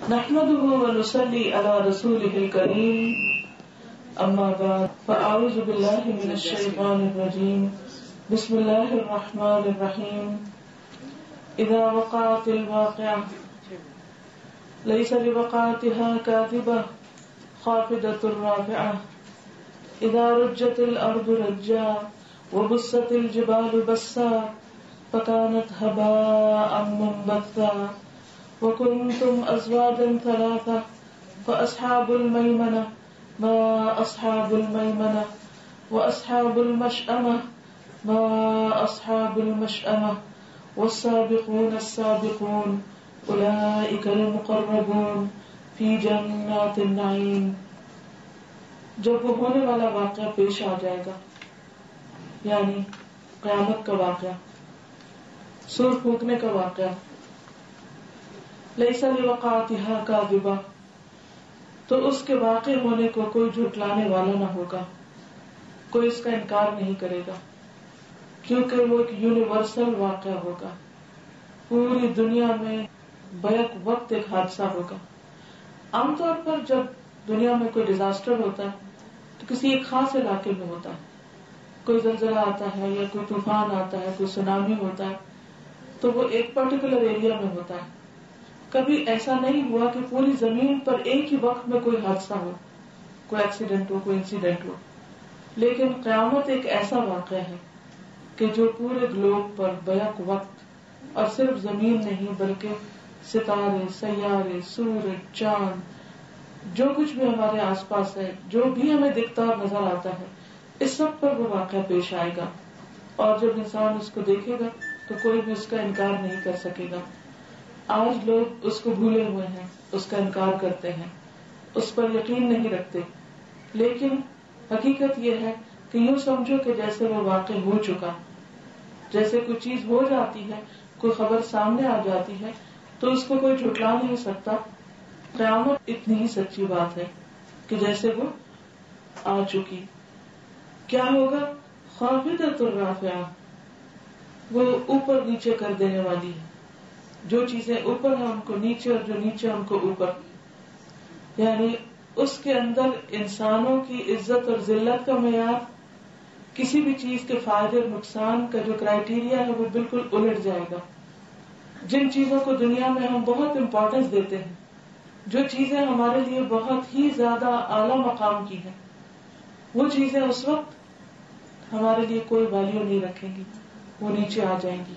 نحمده ونصلي على رسوله الكريم اما بعد فاعوذ بالله من الشيطان الرجيم بسم الله الرحمن الرحيم اذا وقعت الواقعة ليس لوقعتها كاذبة خافضة رافعة اذا رجت الارض رجا وبست الجبال بسا فكانت هباء منبثا وكنتم أزواجا ثلاثة فأصحاب الميمنة ما أصحاب الميمنة وأصحاب المشأمة ما أصحاب المشأمة والسابقون السابقون أولئك المقربون في جنات النعيم. جب وہ ہونے والا واقعہ پیش آ جائے گا یعنی قیامت کا واقعہ، سور پھونکنے کا واقعہ، لیس لوقعتها کاذبہ، تو اس کے واقع ہونے کو کوئی جھٹلانے والا نہ ہوگا، کوئی اس کا انکار نہیں کرے گا، کیونکہ وہ ایک یونیورسل واقعہ ہوگا، پوری دنیا میں بیک وقت ایک حادثہ ہوگا. عام طور پر جب دنیا میں کوئی ڈیزاسٹر ہوتا ہے تو کسی ایک خاص علاقے میں ہوتا ہے، کوئی زلزلہ آتا ہے یا کوئی طوفان آتا ہے، کوئی سونامی ہوتا ہے تو وہ ایک پرٹیکولر ایریا میں ہوتا ہے. کبھی ایسا نہیں ہوا کہ پوری زمین پر ایک ہی وقت میں کوئی حادثہ ہو، کوئی ایکسیڈنٹ ہو، کوئی انسیڈنٹ ہو. لیکن قیامت ایک ایسا واقعہ ہے کہ جو پورے گلوب پر بیک وقت، اور صرف زمین نہیں بلکہ ستارے، سیارے، سورج، چاند، جو کچھ بھی ہمارے آس پاس ہے، جو بھی ہمیں دکھتا اور نظر آتا ہے، اس سب پر وہ واقعہ پیش آئے گا. اور جب انسان اس کو دیکھے گا تو کوئی بھی اس کا انکار نہیں کر سکے گا. آج لوگ اس کو بھولے ہوئے ہیں، اس کا انکار کرتے ہیں، اس پر یقین نہیں رکھتے. لیکن حقیقت یہ ہے کہ یوں سمجھو کہ جیسے وہ واقع ہو چکا، جیسے کوئی چیز ہو جاتی ہے، کوئی خبر سامنے آ جاتی ہے تو اس کو کوئی جھٹلا نہیں سکتا. قیامت اتنی ہی سچی بات ہے کہ جیسے وہ آ چکی. کیا ہوگا؟ خافضۃ رافعہ، وہ اوپر نیچے کر دینے والی ہے. جو چیزیں اوپر ہیں ان کو نیچے، اور جو نیچے ان کو اوپر. یعنی اس کے اندر انسانوں کی عزت اور ذلت کا معیار، کسی بھی چیز کے فائدے اور نقصان کا جو کرائیٹیریا ہے وہ بالکل الٹ جائے گا. جن چیزوں کو دنیا میں ہم بہت امپورٹنس دیتے ہیں، جو چیزیں ہمارے لیے بہت ہی زیادہ اعلیٰ مقام کی ہیں، وہ چیزیں اس وقت ہمارے لیے کوئی ویلیو نہیں رکھیں گی، وہ نیچے آ جائیں گی.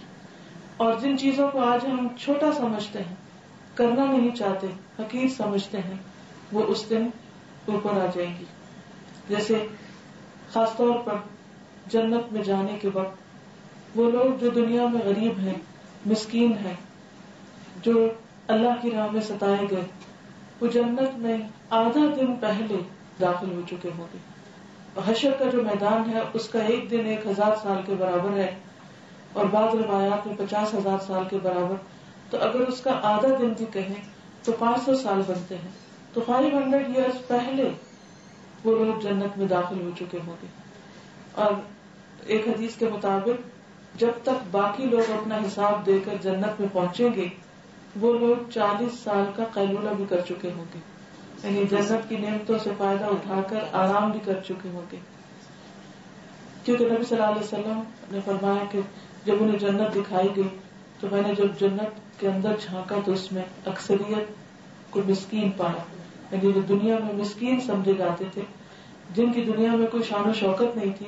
اور جن چیزوں کو آج ہم چھوٹا سمجھتے ہیں، کرنا نہیں چاہتے، حقیر سمجھتے ہیں، وہ اس دن اوپر آ جائیں گی. جیسے خاص طور پر جنت میں جانے کے وقت وہ لوگ جو دنیا میں غریب ہیں، مسکین ہیں، جو اللہ کی راہ میں ستائے گئے، وہ جنت میں آدھا دن پہلے داخل ہو چکے ہوں گے. حشر کا جو میدان ہے اس کا ایک دن 1000 سال کے برابر ہے، اور بعض روایات میں 50,000 سال کے برابر. تو اگر اس کا آدھا دن بھی کہیں تو 500 سال بنتے ہیں. تو 500 ایئرز پہلے وہ لوگ جنت میں داخل ہو چکے ہوں گے. اور ایک حدیث کے مطابق جب تک باقی لوگ اپنا حساب دے کر جنت میں پہنچیں گے، وہ لوگ 40 سال کا قیلولہ بھی کر چکے ہوں گے. یعنی جنت کی نعمتوں سے فائدہ اٹھا کر آرام بھی کر چکے ہوں گے. کیونکہ نبی صلی اللہ علیہ وسلم نے فرمایا کہ جب انہیں جنت دکھائی گئی تو میں نے جب جنت کے اندر جھانکا تو اس میں اکثریت کو مسکین پایا. یعنی جو دنیا میں مسکین سمجھے جاتے تھے، جن کی دنیا میں کوئی شان و شوکت نہیں تھی،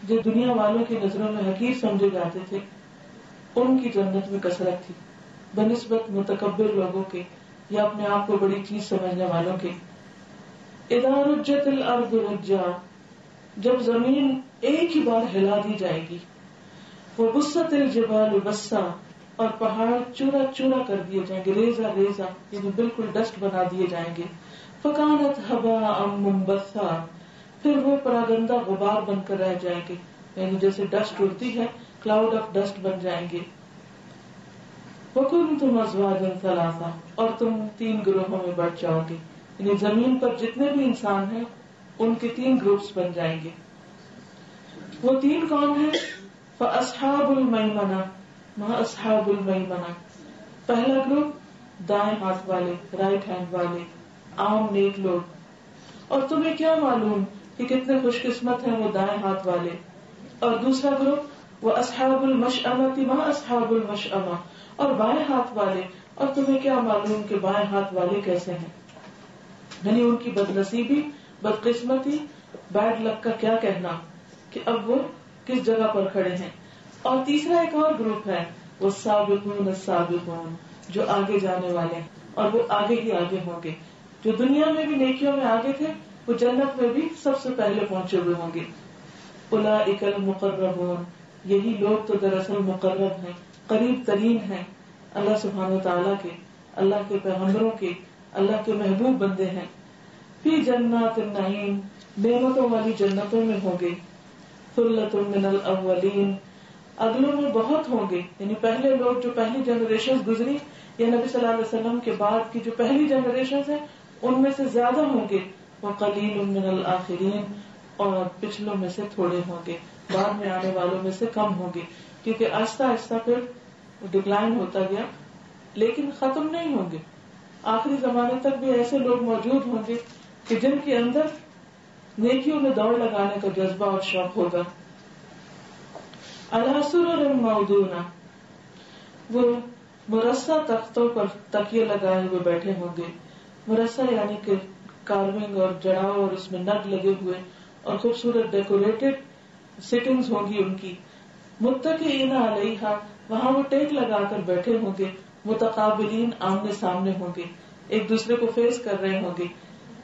جو دنیا والوں کی نظروں میں حقیر سمجھے جاتے تھے، ان کی جنت میں کثرت تھی بنسبت متکبر لوگوں کے یا اپنے آپ کو بڑی چیز سمجھنے والوں کے. اذا رجت الارض رجا، جب زمین ایک ہی بار ہلا دی جائے گی. وبست الجبال بسا، اور پہاڑ چورا چورا کر دیے جائیں گے، ریزہ ریزہ، یعنی بالکل ڈسٹ بنا دیے جائیں گے. فکانت ہباء منبثا، پھر وہ پراگندہ غبار بن کر رہ جائیں گے. یعنی جیسے ڈسٹ اڑتی ہے، کلاؤڈ آف ڈسٹ بن جائیں گے. وکنتم ازواجا ثلاثا، اور تم 3 گروہوں میں بٹ جاؤ گے. یعنی زمین پر جتنے بھی انسان ہیں ان کے 3 گروپس بن جائیں گے. وہ 3 کون ہیں؟ فاصحاب المیمنہ ما اصحاب المیمنہ، پہلا گروپ دائیں ہاتھ والے، رائٹ ہینڈ والے، عام نیک لوگ. اور تمہیں کیا معلوم کہ کتنے خوش قسمت ہیں وہ دائیں ہاتھ والے. اور دوسرا گروپ وَأَصْحَابُ الْمَشْأَمَةِ مَا أَصْحَابُ الْمَشْأَمَةِ، اور بائیں ہاتھ والے. اور تمہیں کیا معلوم کہ بائیں ہاتھ والے کیسے ہیں، یعنی ان کی بدنصیبی، بدقسمتی، بیڈ لک کا کیا کہنا کہ اب وہ کس جگہ پر کھڑے ہیں. اور تیسرا ایک اور گروپ ہے والسابقون السابقون، جو آگے جانے والے ہیں اور وہ آگے ہی آگے ہوں گے. جو دنیا میں بھی نیکیوں میں آگے تھے وہ جنت میں بھی سب سے پہلے پہنچے ہوئے ہوں گے. اولئک المقربون، یہی لوگ تو دراصل مقرب ہیں، قریب ترین ہیں اللہ سبحانہ وتعالیٰ کے، اللہ کے پیغمبروں کے، اللہ کے محبوب بندے ہیں. فی جنات النعیم، نعمتوں والی جنتوں میں ہوں گے. ثلۃ من الاولین، اگلوں میں بہت ہوں گے، یعنی پہلے لوگ جو پہلی جنریشن گزری یا نبی صلی اللہ علیہ وسلم کے بعد کی جو پہلی جنریشن ہے ان میں سے زیادہ ہوں گے. وقلیل من الآخرین، اور پچھلوں میں سے تھوڑے ہوں گے، بعد میں آنے والوں میں سے کم ہوں گے، کیونکہ آہستہ آہستہ پھر ڈکلائن ہوتا گیا لیکن ختم نہیں ہوں گے. آخری زمانے تک بھی ایسے لوگ موجود ہوں گے کہ جن کے اندر نیکیوں میں دوڑ لگانے کا جذبہ اور شوق ہوگا. علی سرر موضونہ، وہ مرصع تختوں پر تکیے لگائے ہوئے بیٹھے ہوں گے. مرصع یعنی کہ کارونگ اور جڑاؤ اور اس میں نگ لگے ہوئے اور خوبصورت ڈیکوریٹڈ سٹنگز ہوں گی ان کی. متکئین علیہا، وہاں وہ ٹیک لگا کر بیٹھے ہوں گے. متقابلین، آمنے سامنے ہوں گے، ایک دوسرے کو فیس کر رہے ہوں گے.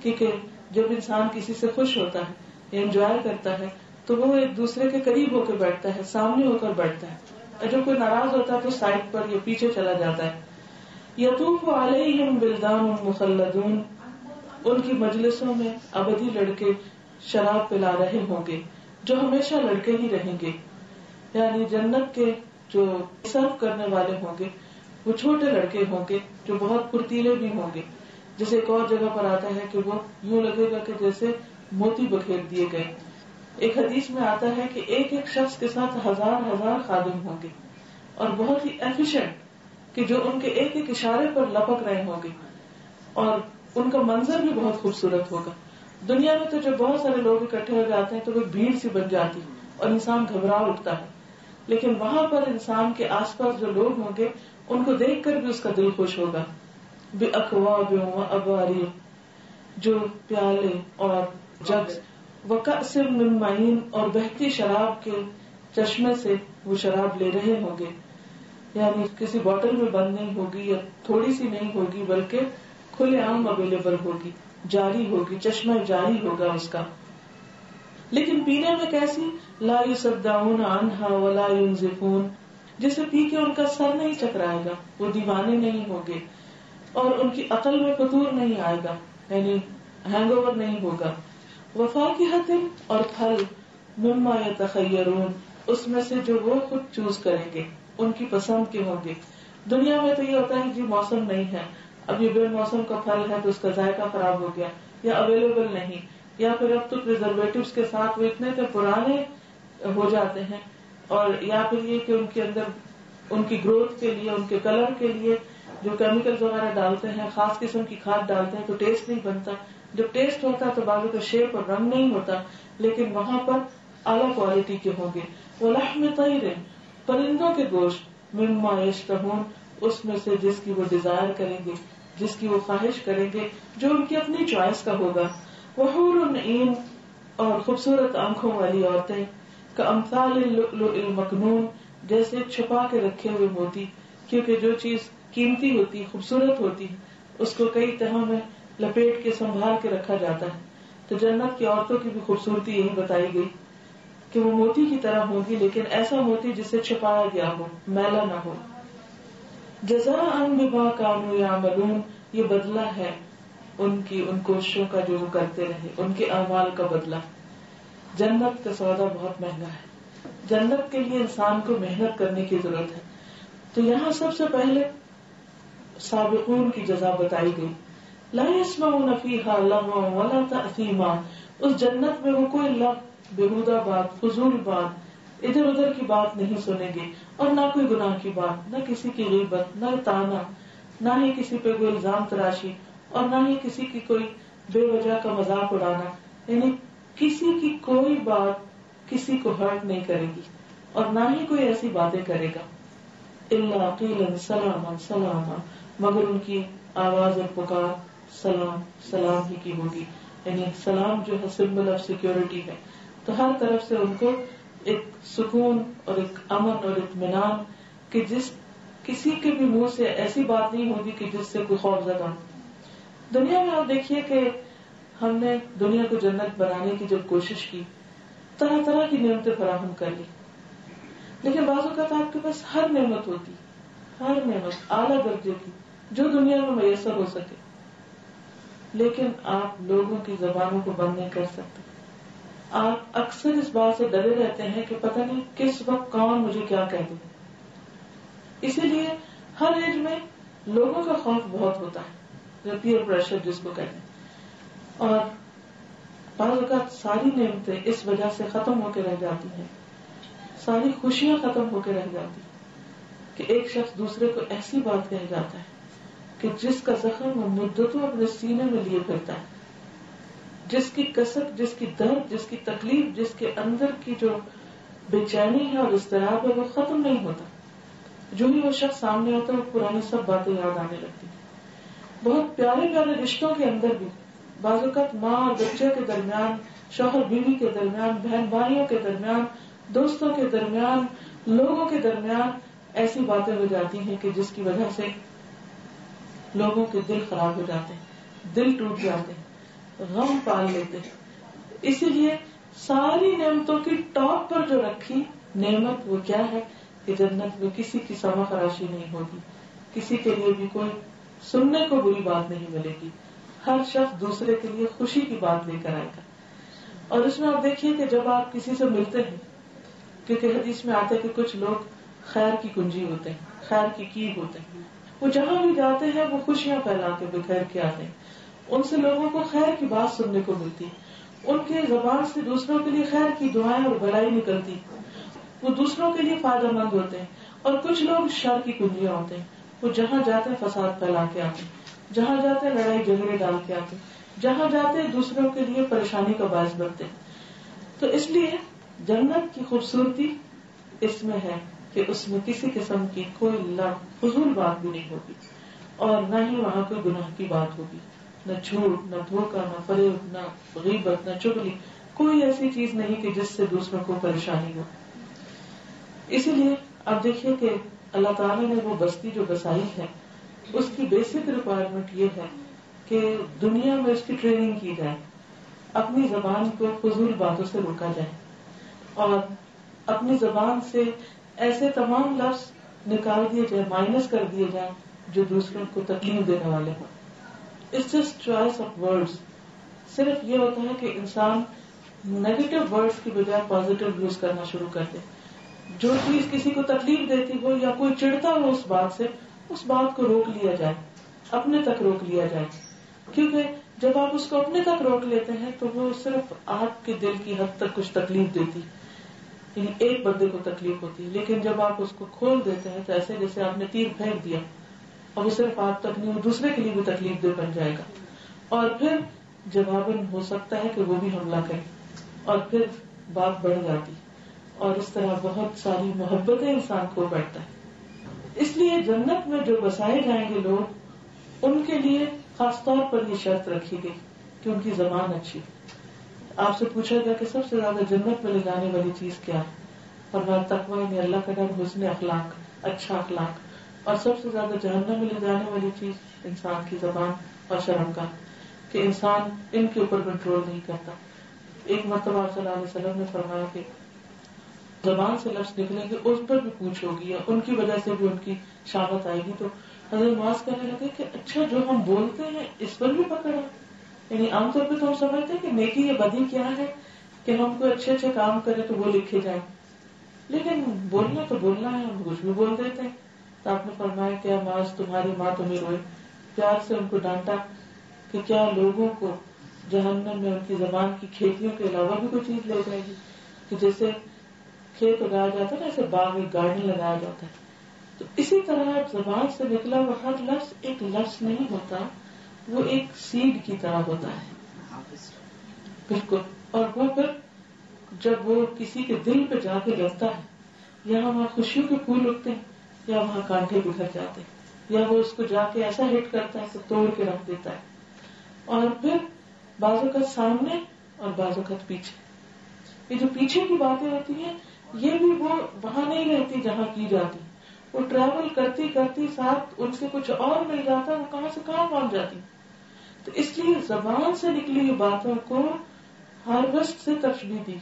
کیونکہ جب انسان کسی سے خوش ہوتا ہے یا انجوائے کرتا ہے تو وہ ایک دوسرے کے قریب ہو کے بیٹھتا ہے، سامنے ہو کر بیٹھتا ہے. اور جب کوئی ناراض ہوتا ہے تو سائڈ پر یا پیچھے چلا جاتا ہے. یطوف علیہم ولدان مخلدون، ان کی مجلسوں میں ابدی لڑکے شراب پلا رہے ہوں گے جو ہمیشہ لڑکے ہی رہیں گے. یعنی جنت کے جو سرو کرنے والے ہوں گے وہ چھوٹے لڑکے ہوں گے جو بہت پھرتیلے بھی ہوں گے. جیسے ایک اور جگہ پر آتا ہے کہ وہ یوں لگے گا کہ جیسے موتی بکھیر دیے گئے. ایک حدیث میں آتا ہے کہ ایک ایک شخص کے ساتھ ہزار ہزار خادم ہوں گے اور بہت ہی ایفیشینٹ کہ جو ان کے ایک ایک اشارے پر لپک رہے ہوں گے. اور ان کا منظر بھی بہت خوبصورت ہوگا. دنیا میں تو جب بہت سارے لوگ اکٹھے ہو جاتے ہیں تو وہ بھیڑ سی بن جاتی اور انسان گھبرا اٹھتا ہے، لیکن وہاں پر انسان کے آس پاس جو لوگ ہوں گے ان کو دیکھ کر بھی اس کا دل خوش ہوگا. بِأَكْوَابٍ وَأَبَارِيقَ، جو پیالے اور جگ، وَكَأْسٍ مِّن مَّعِينٍ، اور بہتی شراب کے چشمے سے وہ شراب لے رہے ہوں گے. یعنی کسی بوتل میں بند نہیں ہوگی یا تھوڑی سی نہیں ہوگی بلکہ کھلے عام اویلیبل ہوگی، جاری ہوگی، چشمہ جاری ہوگا اس کا. لیکن پینے میں کیسی؟ لا یصدعون عنہا ولا ینزفون، جسے پی کے ان کا سر نہیں چکرائے گا، وہ دیوانے نہیں ہوں گے اور ان کی عقل میں فطور نہیں آئے گا، یعنی ہینگ اوور نہیں ہوگا. وفاکہۃ، اور پھل، مما یتخیرون، اس میں سے جو وہ خود چوز کریں گے، ان کی پسند کے ہوں گے. دنیا میں تو یہ ہوتا ہے جی موسم نہیں ہے، اب یہ بے موسم کا پھل ہے تو اس کا ذائقہ خراب ہو گیا یا اویلیبل نہیں، یا پھر اب تو پریزرویٹوز کے ساتھ وہ اتنے پرانے ہو جاتے ہیں، اور یا پھر یہ کہ ان کے اندر ان کی گروتھ کے لیے، ان کے کلر کے لیے جو کیمیکلز وغیرہ ڈالتے ہیں، خاص قسم کی کھاد ڈالتے ہیں تو ٹیسٹ نہیں بنتا. جب ٹیسٹ ہوتا ہے تو بازو کا شیپ اور رنگ نہیں ہوتا، لیکن وہاں پر اعلیٰ کوالٹی کے ہوں گے. وَلَحْمِ طَيْرٍ، پرندوں کے گوشت، مِمَّا يَشْتَهُونَ، اس میں سے جس کی وہ ڈیزائر کریں گے، جس کی وہ خواہش کریں گے، جو ان کی اپنی چوائس کا ہوگا. وَحُورٌ عِین، اور خوبصورت آنکھوں والی عورتیں، کَأَمْثَالِ اللُّؤْلُؤِ الْمَكْنُونِ، جیسے چھپا کے رکھے ہوئے موتی، کیونکہ جو چیز قیمتی ہوتی، خوبصورت ہوتی ہے اس کو کئی تہوں میں لپیٹ کے سنبھال کے رکھا جاتا ہے. تو جنت کی عورتوں کی بھی خوبصورتی یہی بتائی گئی کہ وہ موتی کی طرح ہوگی، لیکن ایسا موتی جسے چھپایا گیا ہو، میلا نہ ہو. جزاء بما كانوا يعملون، یہ بدلہ ہے ان کوششوں کا جو وہ کرتے رہے، ان کے اعمال کا بدلہ. جنت کا سودا بہت مہنگا ہے، جنت کے لیے انسان کو محنت کرنے کی ضرورت ہے. تو یہاں سب سے پہلے سابقون کی جزا بتائی گئی. لا يسمعون فيها لغوا ولا تأثیما، اس جنت میں وہ کوئی لغو، بےہودہ بات، فضول بات، ادھر ادھر کی بات نہیں سنیں گے، اور نہ کوئی گناہ کی بات، نہ کسی کی غیبت، نہ تانا، نہ ہی کسی پہ کوئی الزام تراشی، اور نہ ہی کسی کی کوئی بے وجہ کا مذاق اڑانا. یعنی کسی کی کوئی بات کسی کو ہرٹ نہیں کرے گی، اور نہ ہی کوئی ایسی باتیں کرے گا. الا قیلا سلاما سلاما، مگر ان کی آواز اور پکار سلام سلام ہی کی ہوگی. یعنی سلام جو ہے سمبل آف سیکورٹی ہے، تو ہر طرف سے ان کو ایک سکون اور ایک امن اور اطمینان کہ جس کسی کے بھی منہ سے ایسی بات نہیں ہوگی کہ جس سے کوئی خوف زدہ. دنیا میں آپ دیکھیے کہ ہم نے دنیا کو جنت بنانے کی جب کوشش کی، طرح طرح کی نعمتیں فراہم کر لی، لیکن بعض اوقات آپ کے پاس ہر نعمت ہوتی، ہر نعمت اعلیٰ درجے کی جو دنیا میں میسر ہو سکے، لیکن آپ لوگوں کی زبانوں کو بند نہیں کر سکتے. آپ اکثر اس بات سے ڈرے رہتے ہیں کہ پتہ نہیں کس وقت کون مجھے کیا کہہ دے. اسی لیے ہر ایج میں لوگوں کا خوف بہت ہوتا ہے، پیئر پریشر جس کو کہتے ہیں، اور بعض اوقات ساری نعمتیں اس وجہ سے ختم ہو کے رہ جاتی ہیں، ساری خوشیاں ختم ہو کے رہ جاتی ہیں کہ ایک شخص دوسرے کو ایسی بات کہہ جاتا ہے کہ جس کا زخم وہ مدتوں اپنے سینے میں لیے پھرتا ہے، جس کی کسک، جس کی درد، جس کی تکلیف، جس کے اندر کی جو بے چینی ہے اور اضطراب ہے وہ ختم نہیں ہوتا. جو ہی وہ شخص سامنے آتا ہے وہ پرانی سب باتیں یاد آنے لگتی ہیں. بہت پیارے پیارے رشتوں کے اندر بھی بعض اوقات ماں اور بچے کے درمیان، شوہر بیوی کے درمیان، بہن بھائیوں کے درمیان، دوستوں کے درمیان، لوگوں کے درمیان ایسی باتیں ہو جاتی ہیں کہ جس کی وجہ سے لوگوں کے دل خراب ہو جاتے ہیں، دل ٹوٹ جاتے ہیں، غم پال لیتے ہیں. اسی لیے ساری نعمتوں کی ٹاپ پر جو رکھی نعمت وہ کیا ہے کہ جنت میں کسی کی سما خراشی نہیں ہوگی، کسی کے لیے بھی کوئی سننے کو بری بات نہیں ملے گی، ہر شخص دوسرے کے لیے خوشی کی بات لے کر آئے گا. اور اس میں آپ دیکھیے کہ جب آپ کسی سے ملتے ہیں، کیونکہ حدیث میں آتا ہے کہ کچھ لوگ خیر کی کنجی ہوتے ہیں، خیر کی کیل ہوتے ہیں، وہ جہاں بھی جاتے ہیں وہ خوشیاں پھیلا کے بکھیر کے آتے ہیں، ان سے لوگوں کو خیر کی بات سننے کو ملتی، ان کے زبان سے دوسروں کے لیے خیر کی دعائیں اور بھلائی نکلتی، وہ دوسروں کے لیے فائدہ مند ہوتے ہیں. اور کچھ لوگ شر کی کنجیاں ہوتے ہیں، وہ جہاں جاتے ہیں فساد پھیلا کے آتے ہیں، جہاں جاتے ہیں لڑائی جھگڑے ڈال کے آتے ہیں، جہاں جاتے ہیں دوسروں کے لیے پریشانی کا باعث بنتے ہیں. تو اس لیے جنت کی خوبصورتی اس میں ہے کہ اس میں کسی قسم کی کوئی فضول بات بھی نہیں ہوگی، اور نہ ہی وہاں کوئی گناہ کی بات ہوگی، نہ جھوٹ، نہ دھوکہ، نہ فریب، نہ غیبت، نہ چغلی، کوئی ایسی چیز نہیں کہ جس سے دوسروں کو پریشانی ہو. اسی لیے آپ دیکھیے کہ اللہ تعالیٰ نے وہ بستی جو بسائی ہے اس کی بیسک ریکوائرمنٹ یہ ہے کہ دنیا میں اس کی ٹریننگ کی جائے، اپنی زبان کو فضول باتوں سے روکا جائے، اور اپنی زبان سے ایسے تمام لفظ نکال دیے جائے، مائنس کر دیے جائیں جو دوسروں کو تکلیف دینے والے ہوں. It's just choice of words. صرف یہ ہوتا ہے کہ انسان نیگیٹو ورڈز کی بجائے پازیٹو یوز کرنا شروع کر دے. جو چیز کسی کو تکلیف دیتی ہو یا کوئی چڑھتا ہو اس بات سے، اس بات کو روک لیا جائے، اپنے تک روک لیا جائے. کیونکہ جب آپ اس کو اپنے تک روک لیتے ہیں تو وہ صرف آپ کے دل کی حد تک کچھ تکلیف دیتی، یعنی ایک بندے کو تکلیف ہوتی ہے. لیکن جب آپ اس کو کھول دیتے ہیں تو ایسے جیسے آپ نے تیر پھینک دیا، اور وہ صرف آپ تک نہیں، وہ دوسرے کے لیے بھی تکلیف دہ بن جائے گا، اور پھر جواباً ہو سکتا ہے کہ وہ بھی حملہ کرے، اور پھر بات بڑھ جاتی، اور اس طرح بہت ساری محبتیں انسان کو بیٹھتا ہے. اس لیے جنت میں جو بسائے جائیں گے لوگ، ان کے لیے خاص طور پر یہ شرط رکھی گئی کہ ان کی زبان اچھی. آپ سے پوچھا گیا کہ سب سے زیادہ جنت میں لے جانے والی چیز کیا ہے، اور تقوی یعنی اللہ کا ڈر، حسن اخلاق، اچھا اخلاق. اور سب سے زیادہ جہنم میں لے جانے والی چیز انسان کی زبان اور شرم کا، کہ انسان ان کے اوپر کنٹرول نہیں کرتا. ایک مرتبہ صلی اللہ علیہ وسلم نے فرمایا کہ زبان سے لفظ نکلیں گے اس پر بھی پوچھ ہوگی، ان کی وجہ سے بھی ان کی شامت آئے گی. تو حضرت معاذ کہنے لگے کہ اچھا جو ہم بولتے ہیں اس پر بھی پکڑ ہے. یعنی عام طور پہ تو ہم سمجھتے ہیں کہ نیکی یا بدی کیا ہے کہ ہم کوئی اچھے اچھے کام کریں تو وہ لکھے جائیں، لیکن بولنا تو بولنا ہے، ہم کچھ بھی بول دیتے ہیں. تو آپ نے فرمایا کہ معاذ تمہاری ماں تمہیں روئے. پیار سے ان کو ڈانٹا کہ کیا لوگوں کو جہنم میں ان کی زبان کی کھیتیوں کے علاوہ بھی کوئی چیز لے جائے گی، کہ جیسے کھیت اگایا جاتا ہے نا، ایسے باغ ایک گارڈن لگایا جاتا ہے، تو اسی طرح زبان سے نکلا وہ ہر لفظ ایک لفظ نہیں ہوتا، وہ ایک سیڈ کی طرح ہوتا ہے. بالکل. اور وہ پھر جب وہ کسی کے دل پہ جا کے لگتا ہے، یا وہاں خوشیوں کے پھول اگتے ہیں یا وہاں کانٹے بکھر جاتے ہیں، یا وہ اس کو جا کے ایسا ہٹ کرتا ہے کہ توڑ کے رکھ دیتا ہے. اور پھر بعض اوقات سامنے اور بعض اوقات پیچھے. یہ جو پیچھے کی باتیں ہوتی ہیں یہ بھی وہ وہاں نہیں رہتی جہاں کی جاتی، وہ ٹریول کرتی کرتی ساتھ ان سے کچھ اور مل جاتا ہے، وہ کہاں سے کہاں پہنچ جاتی. تو اس لیے زبان سے نکلی ہوئی باتوں کو ہارویسٹ سے تشبیہ دی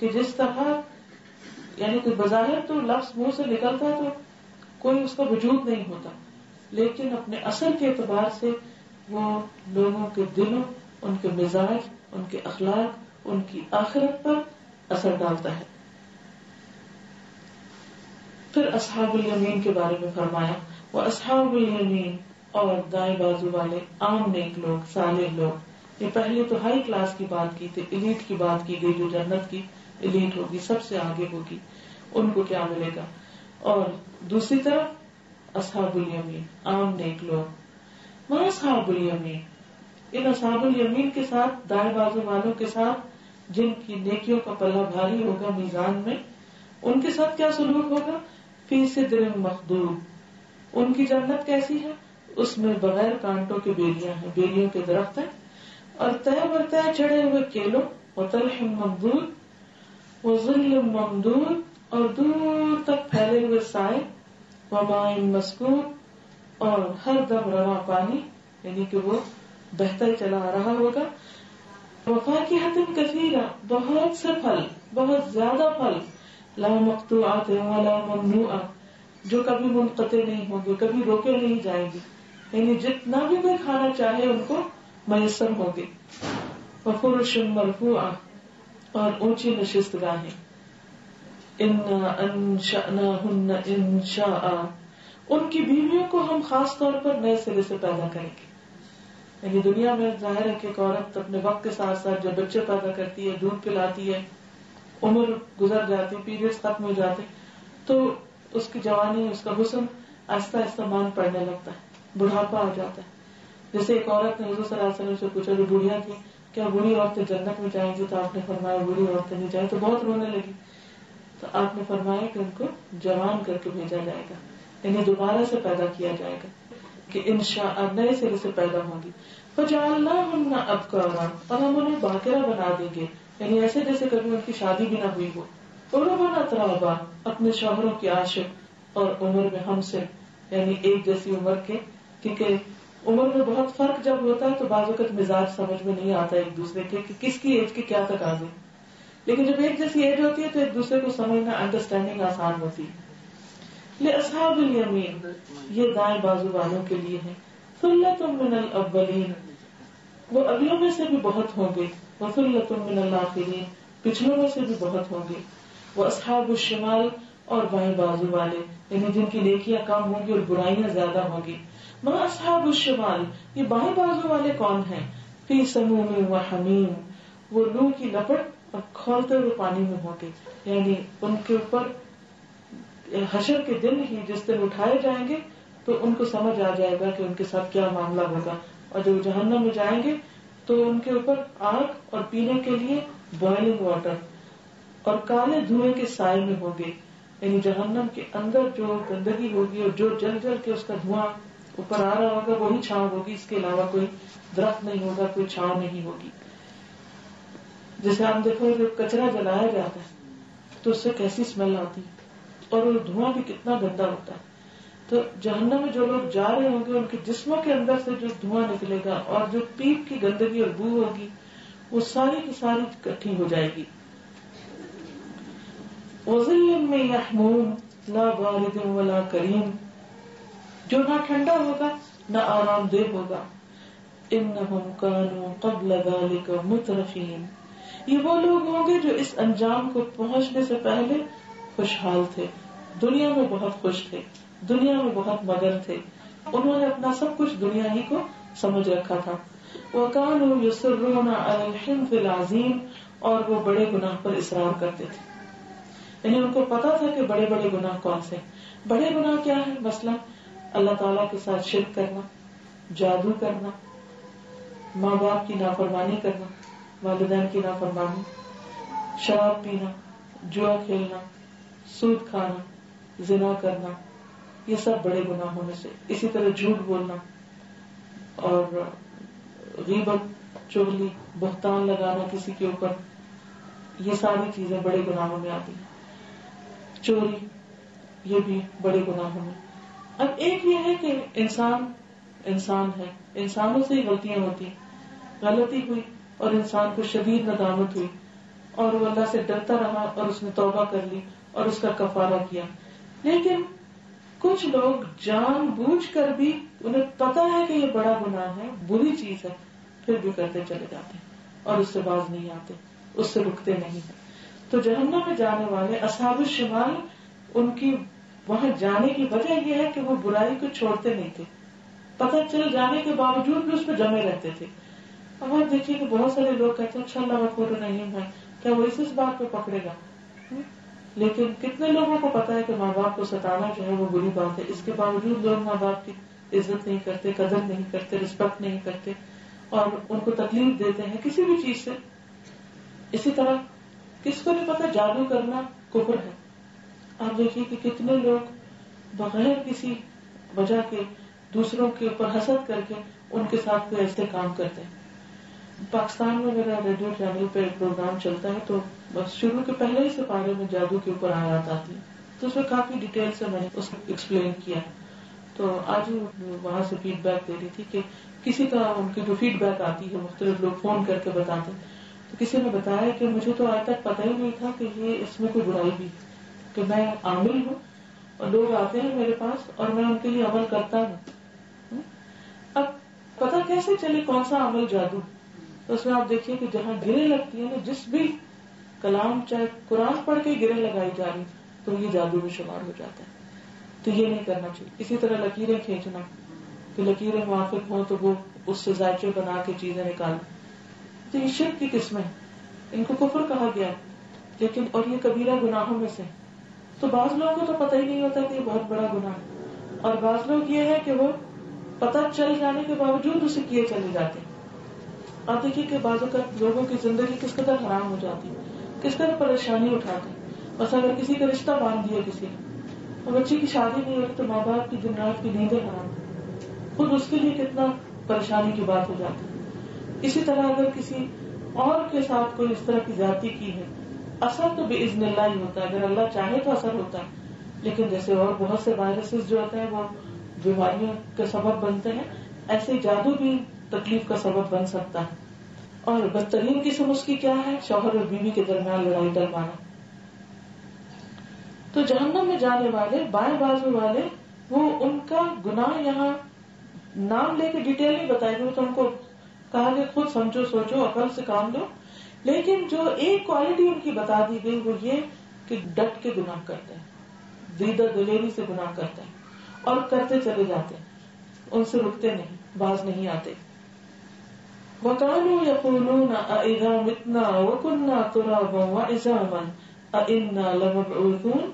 کہ جس طرح یعنی کہ بظاہر تو لفظ منہ سے نکلتا تو کوئی اس کا وجود نہیں ہوتا، لیکن اپنے اثر کے اعتبار سے وہ لوگوں کے دلوں، ان کے مزاج، ان کے اخلاق، ان کی آخرت پر اثر ڈالتا ہے. پھر اصحاب الیمین کے بارے میں فرمایا، وہ اصحاب الیمین اور دائیں بازو والے عام نیک لوگ، صالح لوگ. یہ پہلے تو ہائی کلاس کی بات کی تھی، ایلیٹ کی بات کی گئی، جو جنت کی ایلیٹ ہوگی، سب سے آگے ہوگی، ان کو کیا ملے گا. اور دوسری طرف اصحاب الیمین عام نیک لوگ. وہاں اصحاب الیمین، ان اصحاب الیمین کے ساتھ، دائیں بازو والوں کے ساتھ جن کی نیکیوں کا پلہ بھاری ہوگا میزان میں، ان کے ساتھ کیا سلوک ہوگا؟ فی سدر مخضود. ان کی جنت کیسی ہے؟ اس میں بغیر کانٹوں کے بیلیاں ہیں، بیلیوں کے درخت ہیں، اور طے بر طے چڑھے ہوئے کیلوں، وطلح ممدود وظل ممدود، اور دور تک پھیلے ہوئے سائے، وماء مسکوب، اور ہر دم رواں پانی، یعنی کہ وہ بہتا ہی چلا آ رہا ہوگا. وفاکہۃ کثیرہ، بہت سے پھل، بہت زیادہ پھل، لا مقطوعۃ ولا ممنوعہ، جو کبھی منقطع نہیں ہوں گے، کبھی روکے نہیں جائیں گے، یعنی جتنا بھی کوئی کھانا چاہے ان کو میسر ہوگے. وفرش مرفوعہ، اور اونچی نشست گاہیں. انا انشأناہن انشاء، ان کی بیویوں کو ہم خاص طور پر نئے سرے سے پیدا کریں گے. یعنی دنیا میں ظاہر ہے کہ ایک عورت اپنے وقت کے ساتھ ساتھ جب بچے پیدا کرتی ہے، دودھ پلاتی ہے، عمر گزر جاتی، پیریڈز ختم ہو جاتے، تو اس کی جوانی، اس کا حسن آہستہ آہستہ مان پڑنے لگتا ہے، بڑھاپا آ جاتا ہے. جیسے ایک عورت نے حضور صلی اللہ علیہ وسلم سے پوچھا، جو بوڑھیاں تھی، کیا بوڑھی عورتیں جنت میں جائیں گی؟ تو آپ نے فرمایا بوڑھی عورتیں نہیں جائیں. تو بہت رونے لگی. تو آپ نے فرمایا کہ ان کو جوان کر کے بھیجا جائے گا، یعنی دوبارہ سے پیدا کیا جائے گا، کہ انشاء نئے سرے سے پیدا ہوں گی. فجعلناہن ابکارا، اور ہم انہیں باکرہ بنا دیں گے، یعنی ایسے جیسے کبھی ان کی شادی بھی نہ ہوئی ہو. عربا اترابا، اپنے شوہروں کی عاشق، اور عمر میں ہم سے، یعنی ایک جیسی عمر کے، کیونکہ عمر میں بہت فرق جب ہوتا ہے تو بعض اوقات مزاج سمجھ میں نہیں آتا ایک دوسرے کے کہ کس کی ایج کے کیا تقاضے، لیکن جب ایک جیسی ایج ہوتی ہے تو ایک دوسرے کو سمجھنا، انڈرسٹینڈنگ آسان ہوتی ہے. لأصحاب الیمین، یہ دائیں بازو والوں کے لیے ہے. ثلۃ من الاولین، وہ اگلوں میں سے بھی بہت ہوں گے. وثلۃ من الآخرین، پچھلوں میں سے بھی بہت ہوں گے. واصحاب الشمال، اور بائیں بازو والے، یعنی جن کی نیکیاں کم ہوں گی اور برائیاں زیادہ ہوں گی. ما اصحاب الشمال، یہ بائیں بازو والے کون ہیں؟ فی سموم و حمیم، وہ لو کی لپٹ اور کھولتے ہوئے پانی میں ہوں گے. یعنی ان کے اوپر حشر کے دن ہی جس دن اٹھائے جائیں گے تو ان کو سمجھ آ جائے گا کہ ان کے ساتھ کیا معاملہ ہوگا. اور جب جہنم میں جائیں گے تو ان کے اوپر آگ اور پینے کے لیے بوائلنگ واٹر اور کالے دھوئیں کے سائے میں ہوں گے. یعنی جہنم کے اندر جو گندگی ہوگی اور جو جل جل کے اس کا دھواں اوپر آ رہا ہوگا وہی چھاؤں ہوگی، اس کے علاوہ کوئی درخت نہیں ہوگا، کوئی چھاؤں نہیں ہوگی. جیسے آپ دیکھو جو کچرا جلایا جاتا ہے تو اس سے کیسی اسمیل آتی اور وہ دھواں بھی کتنا گندا ہوتا ہے. تو جہنم میں جو لوگ جا رہے ہوں گے ان کے جسموں کے اندر سے جو دھواں نکلے گا اور جو پیپ کی گندگی اور بو ہوگی وہ ساری کی ساری اکٹھی ہو جائے گی. وظل من یحموم لا بارد ولا کریم، جو نہ ٹھنڈا ہوگا نہ آرام دہ ہوگا. انہم کانوا قبل ذلک مترفین، یہ وہ لوگ ہوں گے جو اس انجام کو پہنچنے سے پہلے خوشحال تھے، دنیا میں بہت خوش تھے، دنیا میں بہت مگن تھے، انہوں نے اپنا سب کچھ دنیا ہی کو سمجھ رکھا تھا. وَكَانُوا يُصِرُّونَ عَلَى الْحِنْثِ الْعَظِيمِ، اور وہ بڑے گناہ پر اصرار کرتے تھے، یعنی ان کو پتا تھا کہ بڑے بڑے گناہ کون سے. بڑے گناہ کیا ہے؟ مثلا اللہ تعالیٰ کے ساتھ شرک کرنا، جادو کرنا، ماں باپ کی نافرمانی کرنا، والدین کی نافرمانی، شراب پینا، جوا کھیلنا، سود کھانا، زنا کرنا، یہ سب بڑے گناہوں میں سے. اسی طرح جھوٹ بولنا اور غیبت، چغلی، بہتان لگانا کسی کے اوپر، یہ ساری چیزیں بڑے گناہوں میں آتی ہیں. چوری، یہ بھی بڑے گناہوں میں. اب ایک یہ ہے کہ انسان ہے، انسانوں سے ہی غلطیاں ہوتی ہیں. غلطی ہوئی اور انسان کو شدید ندامت ہوئی اور وہ اللہ سے ڈرتا رہا اور اس نے توبہ کر لی اور اس کا کفارہ کیا. لیکن کچھ لوگ جان بوجھ کر بھی، انہیں پتا ہے کہ یہ بڑا گناہ ہے، بری چیز ہے، پھر بھی کرتے چلے جاتے ہیں اور اس سے باز نہیں آتے، اس سے رکتے نہیں ہیں. تو جہنم میں جانے والے اصحاب الشمال، ان کی وہاں جانے کی وجہ یہ ہے کہ وہ برائی کو چھوڑتے نہیں تھے، پتہ چل جانے کے باوجود بھی اس پہ جمے رہتے تھے. اب آپ دیکھیے کہ بہت سارے لوگ کہتے ہیں اچھا اللہ غفور رحیم ہے، کیا وہ اس بات پہ پکڑے گا؟ لیکن کتنے لوگوں کو پتا ہے کہ ماں باپ کو ستانا جو ہے وہ بری بات ہے، اس کے باوجود لوگ ماں باپ کی عزت نہیں کرتے، قدر نہیں کرتے، رسپیکٹ نہیں کرتے اور ان کو تکلیف دیتے ہیں کسی بھی چیز سے. اسی طرح کس کو نہیں پتا جادو کرنا کفر ہے. آپ دیکھیے کہ کتنے لوگ بغیر کسی وجہ کے دوسروں کے اوپر حسد کر کے ان کے ساتھ کوئی ایسے کام کرتے ہیں. پاکستان میں میرا ریڈیو چینل پہ ایک پروگرام چلتا ہے تو بس شروع کے پہلے ہی سپارے میں جادو کے اوپر آیات آتی ہے، تو اس میں کافی ڈیٹیل سے میں نے اس کو ایکسپلین کیا. تو آج وہاں سے فیڈ بیک دے رہی تھی کہ کسی طرح ان کی جو فیڈ بیک آتی ہے مختلف لوگ فون کر کے بتاتے ہیں. تو کسی نے بتایا کہ مجھے تو آج تک پتہ ہی نہیں تھا کہ یہ اس میں کوئی برائی بھی، کہ میں عامل ہوں اور لوگ آتے ہیں میرے پاس اور میں ان کے لیے عمل کرتا ہوں. اب پتہ کیسے چلے کون سا عمل جادو؟ تو اس میں آپ دیکھیے کہ جہاں گرے لگتی ہیں نا، جس بھی کلام چاہے قرآن پڑھ کے گرے لگائی جا رہی تو یہ جادو میں شمار ہو جاتا ہے. تو یہ نہیں کرنا چاہیے. اسی طرح لکیریں کھینچنا، کہ لکیریں موافق ہوں تو وہ اس سے ذائقے بنا کے چیزیں نکالیں، تو یہ شرک کی قسمیں، ان کو کفر کہا گیا. لیکن اور یہ کبیرہ گناہوں میں سے. تو بعض لوگوں کو تو پتہ ہی نہیں ہوتا کہ یہ بہت بڑا گناہ ہے، اور بعض لوگ یہ ہے کہ وہ پتہ چل جانے کے باوجود اسے کیے چلے جاتے ہیں. آپ دیکھیے کہ بعض اوقات لوگوں کی زندگی کس قدر حرام ہو جاتی ہے، کس قدر پریشانی اٹھاتے ہیں. بس اگر کسی کا رشتہ باندھ دیا کسی نے اور بچی کی شادی نہیں ہوتی تو ماں باپ کی دن رات کی نیندیں حرام، خود اس کے لیے کتنا پریشانی کی بات ہو جاتی ہے. اسی طرح اگر کسی اور کے ساتھ کوئی اس طرح کی زیادتی کی ہے، اثر تو باذن اللہ ہی ہوتا ہے، اگر اللہ چاہے تو اثر ہوتا ہے. لیکن جیسے اور بہت سے وائرسز جو ہوتے ہیں وہ بیماریوں کے سبب بنتے ہیں، ایسے جادو بھی تکلیف کا سبب بن سکتا ہے. اور بدترین قسم اس کی کیا ہے؟ شوہر اور بیوی کے درمیان لڑائی ڈلوانا. تو جہنم میں جانے والے بائیں بازو والے، وہ ان کا گناہ یہاں نام لے کے ڈیٹیل نہیں بتائے گئے، تو ان کو کہا کہ خود سمجھو سوچو عقل سے کام لو. لیکن جو ایک کوالٹی ان کی بتا دی گئی وہ یہ کہ ڈٹ کے گناہ کرتے ہیں، دیدہ دلیری سے گناہ کرتے ہیں اور کرتے چلے جاتے ہیں، ان سے رکتے نہیں، باز نہیں آتے. وَقَالُوا يَقُولُونَ أَإِذَا مِتْنَا وَكُنَّا تُرَابًا وَعِظَامًا أَإِنَّا لَمَبْعُوثُونَ،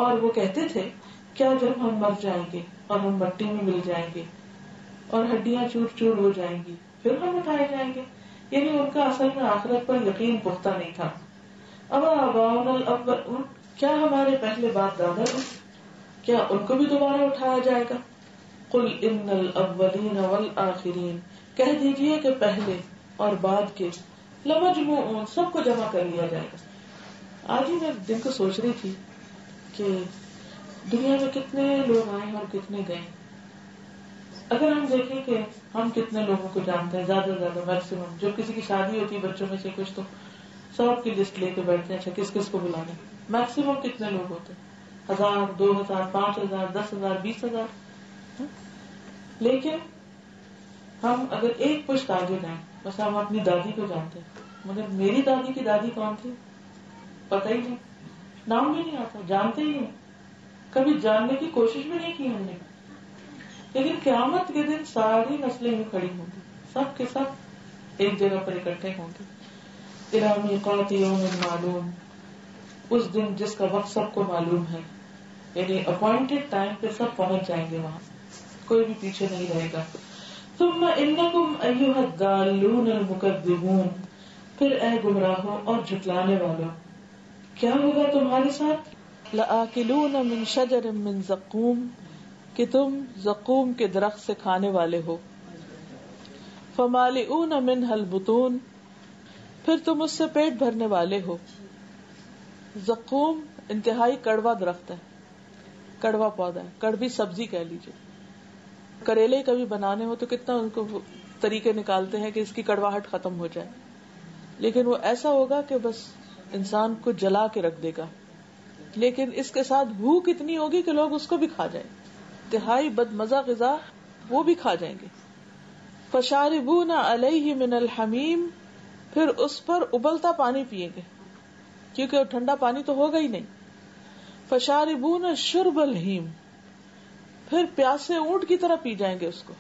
اور وہ کہتے تھے کیا جب ہم مر جائیں گے اور ہم مٹی میں مل جائیں گے اور ہڈیاں چور چور ہو جائیں گی پھر ہم اٹھائے جائیں گے. یعنی ان کا اصل میں آخرت پر یقین پختہ نہیں تھا. اب آباؤنا الاولون، کیا ہمارے پہلے باپ دادا ہیں، کیا ان کو بھی دوبارہ اٹھایا جائے گا؟ قل ان الاولین والآخرین، کہہ دیجئے کہ پہلے اور بعد کے، لمجموعون، سب کو جمع کر لیا جائے گا. آج ہی میں دن کو سوچ رہی تھی کہ دنیا میں کتنے لوگ آئے اور کتنے گئے. اگر ہم دیکھیں کہ ہم کتنے لوگوں کو جانتے ہیں، زیادہ سے زیادہ میکسیمم، جو کسی کی شادی ہوتی ہے بچوں میں سے کچھ تو 100 کی لسٹ لے کے بیٹھتے ہیں، اچھا کس کس کو بلانے. میکسیمم کتنے لوگ ہوتے ہیں؟ 1000، 2000، 5000، 10,000، 20,000. لیکن ہم اگر ایک پشت آگے جائیں، بس ہم اپنی دادی کو جانتے ہیں، مگر میری دادی کی دادی کون تھی پتہ ہی نہیں، نام بھی نہیں آتا، جانتے ہی نہیں، کبھی جاننے کی کوشش بھی نہیں کی ہم نے. لیکن قیامت کے دن ساری نسلیں ہی کھڑی ہوں گی، سب کے سب ایک جگہ پر اکٹھے ہوں گے. اِلَىٰ مِیقَاتِ یَوْمٍ مَّعْلُومٍ، اس دن جس کا وقت سب کو معلوم ہے. یعنی اپوائنٹڈ ٹائم پہ سب پہنچ جائیں گے وہاں، کوئی بھی پیچھے نہیں رہے گا. ثم انکم ایھا الضالون المکذبون، پھر اے گمراہوں اور جھٹلانے والوں، کیا ہوگا تمہارے ساتھ؟ لآکلون من شجر من زقوم، کہ تم زقوم کے درخت سے کھانے والے ہو. فمالئون منها البطون، پھر تم اس سے پیٹ بھرنے والے ہو. زقوم انتہائی کڑوا درخت ہے، کڑوا پودا ہے، کڑوی سبزی کہہ لیجیے. کریلے کبھی بنانے ہو تو کتنا ان کو طریقے نکالتے ہیں کہ اس کی کڑواہٹ ختم ہو جائے، لیکن وہ ایسا ہوگا کہ بس انسان کو جلا کے رکھ دے گا. لیکن اس کے ساتھ بھوک اتنی ہوگی کہ لوگ اس کو بھی کھا جائیں، انتہائی بدمزہ غذا، وہ بھی کھا جائیں گے. فشاربون علیہ من الحمیم، پھر اس پر ابلتا پانی پیئیں گے کیونکہ ٹھنڈا پانی تو ہوگا ہی نہیں. فشاربون شرب الہیم، پھر پیاسے اونٹ کی طرح پی جائیں گے اس کو.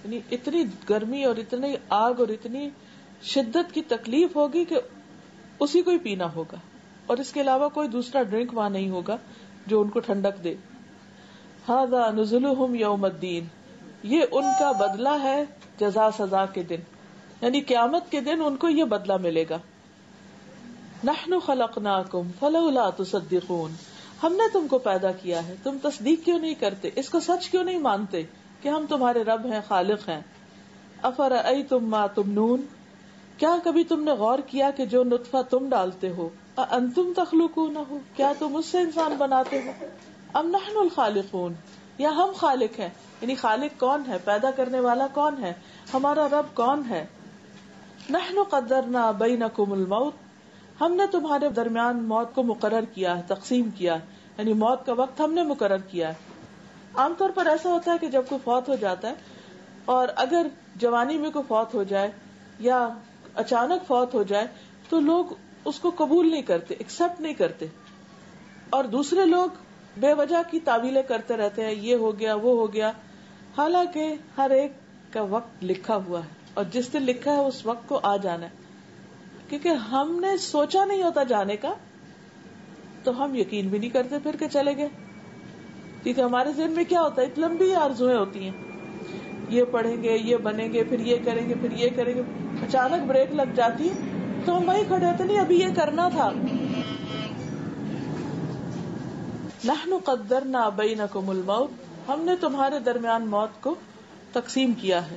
یعنی اتنی گرمی اور اتنی آگ اور اتنی شدت کی تکلیف ہوگی کہ اسی کو ہی پینا ہوگا، اور اس کے علاوہ کوئی دوسرا ڈرنک وہاں نہیں ہوگا جو ان کو ٹھنڈک دے. ھذا نزلھم یوم الدین، یہ ان کا بدلہ ہے جزا سزا کے دن، یعنی قیامت کے دن ان کو یہ بدلہ ملے گا. نحن خلقناکم فلولا تصدقون، ہم نے تم کو پیدا کیا ہے، تم تصدیق کیوں نہیں کرتے، اس کو سچ کیوں نہیں مانتے کہ ہم تمہارے رب ہیں، خالق ہیں. افرأیتم ما تمنون، کیا کبھی تم نے غور کیا کہ جو نطفہ تم ڈالتے ہو، انتم تخلقونہ، کیا تم اس سے انسان بناتے ہو، ام نحن الخالقون، یا ہم خالق ہیں. یعنی خالق کون ہے، پیدا کرنے والا کون ہے، ہمارا رب کون ہے. نحن قدرنا بینکم الموت، ہم نے تمہارے درمیان موت کو مقرر کیا ہے، تقسیم کیا ہے، یعنی موت کا وقت ہم نے مقرر کیا ہے. عام طور پر ایسا ہوتا ہے کہ جب کوئی فوت ہو جاتا ہے، اور اگر جوانی میں کوئی فوت ہو جائے یا اچانک فوت ہو جائے تو لوگ اس کو قبول نہیں کرتے، ایکسپٹ نہیں کرتے، اور دوسرے لوگ بے وجہ کی تعویلیں کرتے رہتے ہیں، یہ ہو گیا وہ ہو گیا. حالانکہ ہر ایک کا وقت لکھا ہوا ہے، اور جس دن لکھا ہے اس وقت کو آ جانا ہے. کیونکہ ہم نے سوچا نہیں ہوتا جانے کا تو ہم یقین بھی نہیں کرتے پھر کہ چلے گئے. کیونکہ ہمارے ذہن میں کیا ہوتا ہے، اتنی لمبی آرزویں ہوتی ہیں، یہ پڑھیں گے، یہ بنیں گے، پھر یہ کریں گے، پھر یہ کریں گے. اچانک بریک لگ جاتی ہے تو ہم وہیں کھڑے ہوتے، نہیں ابھی یہ کرنا تھا. نحن قدرنا بینکم الموت، ہم نے تمہارے درمیان موت کو تقسیم کیا ہے،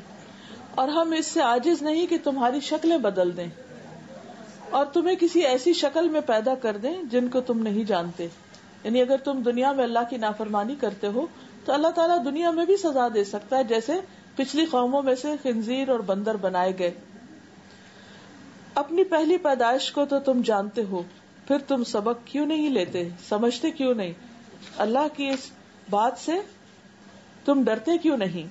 اور ہم اس سے عاجز نہیں کہ تمہاری شکلیں بدل دیں اور تمہیں کسی ایسی شکل میں پیدا کر دیں جن کو تم نہیں جانتے. یعنی اگر تم دنیا میں اللہ کی نافرمانی کرتے ہو تو اللہ تعالیٰ دنیا میں بھی سزا دے سکتا ہے، جیسے پچھلی قوموں میں سے خنزیر اور بندر بنائے گئے. اپنی پہلی پیدائش کو تو تم جانتے ہو، پھر تم سبق کیوں نہیں لیتے، سمجھتے کیوں نہیں، اللہ کی اس بات سے تم ڈرتے کیوں نہیں.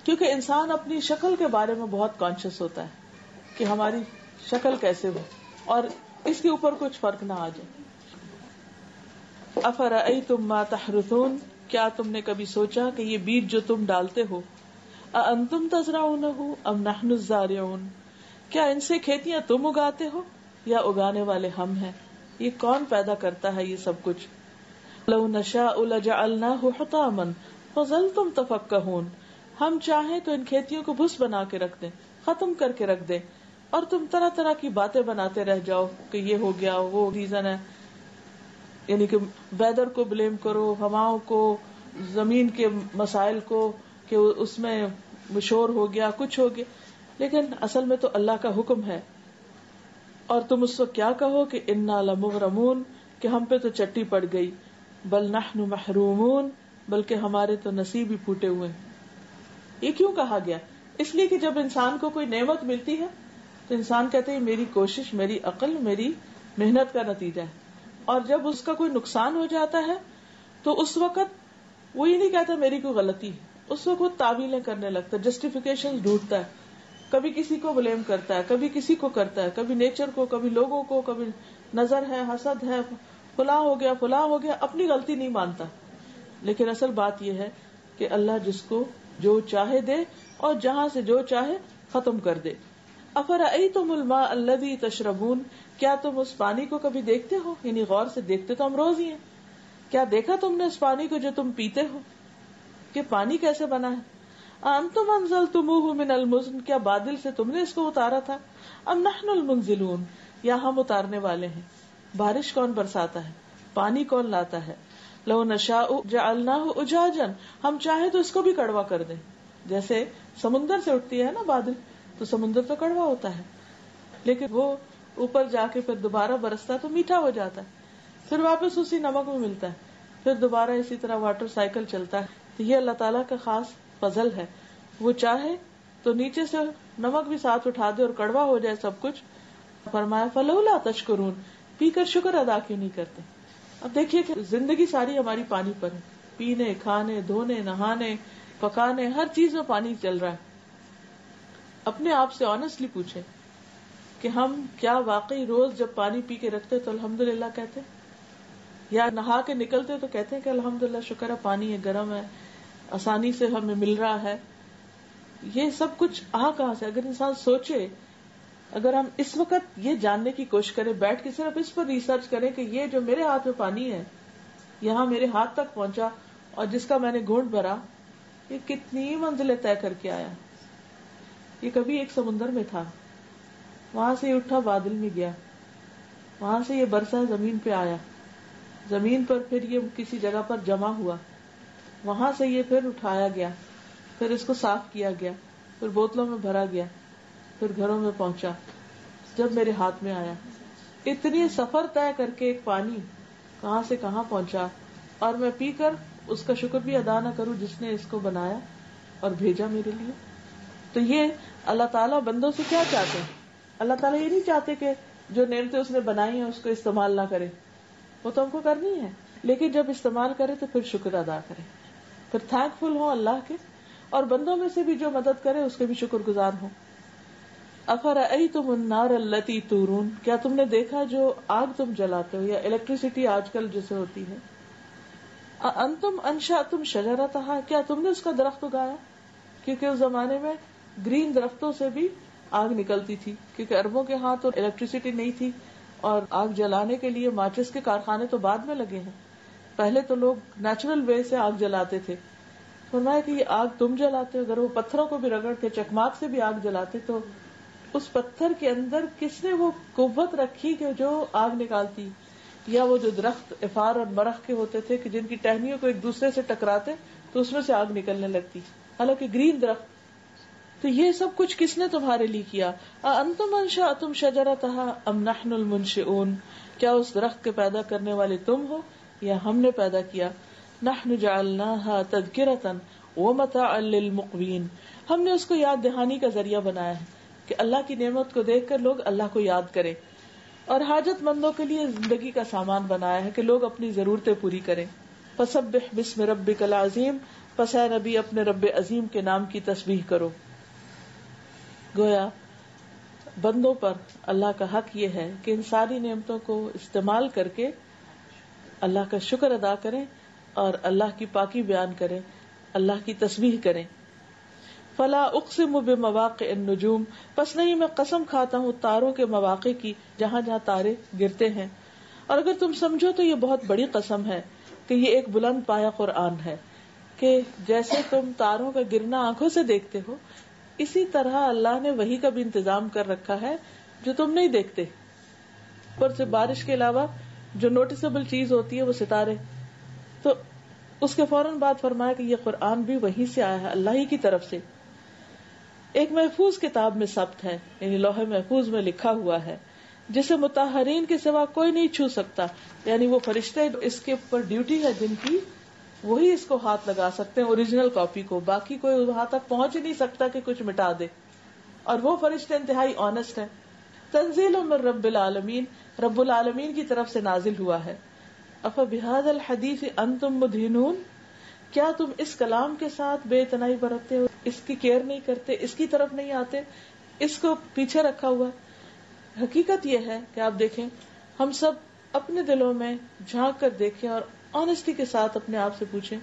کیونکہ انسان اپنی شکل کے بارے میں بہت کانشیس ہوتا ہے کہ ہماری شکل کیسے ہو، اور اس کے اوپر کچھ فرق نہ آ جائے. افرأیتم ما تحرثون، کیا تم نے کبھی سوچا کہ یہ بیج جو تم ڈالتے ہو، اانتم تزرعونہ ام نحن الزارعون، کیا ان سے کھیتیاں تم اگاتے ہو یا اگانے والے ہم ہیں. یہ کون پیدا کرتا ہے یہ سب کچھ. لو نشاء لجعلناہ حطاما فظلتم تفکہون، ہم چاہیں تو ان کھیتیوں کو بھس بنا کے رکھ دیں، ختم کر کے رکھ دیں، اور تم طرح طرح کی باتیں بناتے رہ جاؤ کہ یہ ہو گیا وہ ریزن ہے. یعنی کہ ویدر کو بلیم کرو، ہواؤں کو، زمین کے مسائل کو، کہ اس میں شور ہو گیا، کچھ ہو گیا. لیکن اصل میں تو اللہ کا حکم ہے، اور تم اس کو کیا کہو کہ انا لمغرمون، کہ ہم پہ تو چٹی پڑ گئی. بل نحن محرومون، بلکہ ہمارے تو نصیب ہی پھوٹے ہوئے. یہ کیوں کہا گیا؟ اس لیے کہ جب انسان کو کوئی نعمت ملتی ہے تو انسان کہتے ہیں میری کوشش، میری عقل، میری محنت کا نتیجہ ہے. اور جب اس کا کوئی نقصان ہو جاتا ہے تو اس وقت وہ یہ نہیں کہتا میری کوئی غلطی ہے، اس وقت وہ تعویلیں کرنے لگتا ہے، جسٹیفیکیشن ڈھونڈتا ہے، کبھی کسی کو بلیم کرتا ہے، کبھی کسی کو کرتا ہے، کبھی نیچر کو، کبھی لوگوں کو، کبھی نظر ہے، حسد ہے، فلاں ہو گیا فلاں ہو گیا، اپنی غلطی نہیں مانتا. لیکن اصل بات یہ ہے کہ اللہ جس کو جو چاہے دے اور جہاں سے جو چاہے ختم کر دے. افرأیتم الماء الذی تشربون، کیا تم اس پانی کو کبھی دیکھتے ہو، یعنی غور سے دیکھتے تو ہم روز ہی ہیں. کیا دیکھا تم نے اس پانی کو جو تم پیتے ہو کہ پانی کیسے بنا ہے؟ انتم انزلتموہ من المزن، کیا بادل سے تم نے اس کو اتارا تھا؟ ام نحن المنزلون، یا ہم اتارنے والے ہیں؟ بارش کون برساتا ہے؟ پانی کون لاتا ہے؟ لو نشاء جعلناہ اجاجا، ہم چاہے تو اس کو بھی کڑوا کر دیں. جیسے سمندر سے اٹھتی ہے نا بادل، تو سمندر تو کڑوا ہوتا ہے، لیکن وہ اوپر جا کے پھر دوبارہ برستا ہے تو میٹھا ہو جاتا ہے، پھر واپس اسی نمک میں ملتا ہے، پھر دوبارہ اسی طرح واٹر سائیکل چلتا ہے. تو یہ اللہ تعالیٰ کا خاص فضل ہے، وہ چاہے تو نیچے سے نمک بھی ساتھ اٹھا دے اور کڑوا ہو جائے سب کچھ. فرمایا فلولا تشکرون، پی کر شکر ادا کیوں نہیں کرتے؟ اب دیکھیے کہ زندگی ساری ہماری پانی پر ہے، پینے، کھانے، دھونے، نہانے، پکانے، ہر چیز میں پانی چل رہا ہے. اپنے آپ سے آنیسٹلی پوچھیں کہ ہم کیا واقعی روز جب پانی پی کے رکھتے تو الحمدللہ کہتے، یا نہا کے نکلتے تو کہتے ہیں کہ الحمدللہ شکر ہے پانی ہے، گرم ہے، آسانی سے ہمیں مل رہا ہے. یہ سب کچھ کہاں سے؟ اگر انسان سوچے، اگر ہم اس وقت یہ جاننے کی کوشش کریں، بیٹھ کے صرف اس پر ریسرچ کریں کہ یہ جو میرے ہاتھ میں پانی ہے، یہاں میرے ہاتھ تک پہنچا اور جس کا میں نے گھونٹ بھرا، یہ کتنی منزلیں طے کر کے آیا. یہ کبھی ایک سمندر میں تھا، وہاں سے یہ اٹھا بادل میں گیا، وہاں سے یہ برسا زمین پہ آیا، زمین پر پھر یہ کسی جگہ پر جمع ہوا، وہاں سے یہ پھر اٹھایا گیا، پھر اس کو صاف کیا گیا، پھر بوتلوں میں بھرا گیا، پھر گھروں میں پہنچا، جب میرے ہاتھ میں آیا. اتنی سفر طے کر کے ایک پانی کہاں سے کہاں پہنچا، اور میں پی کر اس کا شکر بھی ادا نہ کروں جس نے اس کو بنایا اور بھیجا میرے لیے. تو یہ اللہ تعالیٰ بندوں سے کیا چاہتے ہیں؟ اللہ تعالیٰ یہ نہیں چاہتے کہ جو نعمتیں اس نے بنائی ہیں اس کو استعمال نہ کرے، وہ تو ہم کو کرنی ہے، لیکن جب استعمال کرے تو پھر شکر ادا کرے، پھر تھینک فل ہو اللہ کے، اور بندوں میں سے بھی جو مدد کرے اس کے بھی شکر گزار ہوں. افرأیتم النار التی تورون، کیا تم نے دیکھا جو آگ تم جلاتے ہو، یا الیکٹریسٹی آج کل جسے ہوتی ہے، انتم انشأتم شجرتها، کیا تم نے اس کا درخت اگایا؟ کیونکہ اس زمانے میں گرین درختوں سے بھی آگ نکلتی تھی، کیونکہ عربوں کے ہاں تو الیکٹریسٹی نہیں تھی، اور آگ جلانے کے لیے ماچس کے کارخانے تو بعد میں لگے ہیں، پہلے تو لوگ نیچرل وے سے آگ جلاتے تھے. فرمایا کہ یہ آگ تم جلاتے ہو، اگر وہ پتھروں کو بھی رگڑ کے چکماک سے بھی آگ جلاتے تو اس پتھر کے اندر کس نے وہ قوت رکھی کہ جو آگ نکالتی؟ یا وہ جو درخت افار اور مرخ کے ہوتے تھے کہ جن کی ٹہنیوں کو ایک دوسرے سے ٹکراتے تو اس میں سے آگ نکلنے لگتی، حالانکہ گرین درخت. تو یہ سب کچھ کس نے تمہارے لیے کیا؟ انتم انشأتم شجرتها ام نحن المنشئون، کیا اس درخت کے پیدا کرنے والے تم ہو یا ہم نے پیدا کیا؟ نحن جعلناها تذکرة ومتاعا للمقوین، ہم نے اس کو یاد دہانی کا ذریعہ بنایا ہے کہ اللہ کی نعمت کو دیکھ کر لوگ اللہ کو یاد کریں، اور حاجت مندوں کے لیے زندگی کا سامان بنایا ہے کہ لوگ اپنی ضرورتیں پوری کریں. فسبح باسم ربک العظیم، پس اے نبی اپنے رب عظیم کے نام کی تسبیح کرو. گویا بندوں پر اللہ کا حق یہ ہے کہ ان ساری نعمتوں کو استعمال کر کے اللہ کا شکر ادا کریں اور اللہ کی پاکی بیان کریں، اللہ کی تسبیح کریں. فلا اقسم بمواقع النجوم، پس نہیں میں قسم کھاتا ہوں تاروں کے مواقع کی، جہاں جہاں تارے گرتے ہیں. اور اگر تم سمجھو تو یہ بہت بڑی قسم ہے کہ یہ ایک بلند پایا قرآن ہے، کہ جیسے تم تاروں کا گرنا آنکھوں سے دیکھتے ہو، اسی طرح اللہ نے وحی کا بھی انتظام کر رکھا ہے جو تم نہیں دیکھتے. پر سے بارش کے علاوہ جو نوٹسبل چیز ہوتی ہے وہ ستارے. تو اس کے فوراً بعد فرمایا کہ یہ قرآن بھی وحی سے آیا ہے، اللہ ہی کی طرف سے، ایک محفوظ کتاب میں ثبت ہے، یعنی لوح محفوظ میں لکھا ہوا ہے، جسے مطہرین کے سوا کوئی نہیں چھو سکتا. یعنی وہ فرشتے اس کے اوپر ڈیوٹی ہے جن کی، وہی اس کو ہاتھ لگا سکتے ہیں اوریجنل کاپی کو، باقی کوئی وہاں تک پہنچ ہی نہیں سکتا کہ کچھ مٹا دے، اور وہ فرشتے انتہائی آنےسٹ ہیں. تنزیل من رب العالمین، رب العالمین کی طرف سے نازل ہوا ہے. افبہذا الحدیث انتم مدہنون، کیا تم اس کلام کے ساتھ بے اتنائی برتتے ہو، اس کی کیئر نہیں کرتے، اس کی طرف نہیں آتے، اس کو پیچھے رکھا ہوا. حقیقت یہ ہے کہ آپ دیکھیں، ہم سب اپنے دلوں میں جھانک کر دیکھیں اور آنےسٹی کے ساتھ اپنے آپ سے پوچھیں،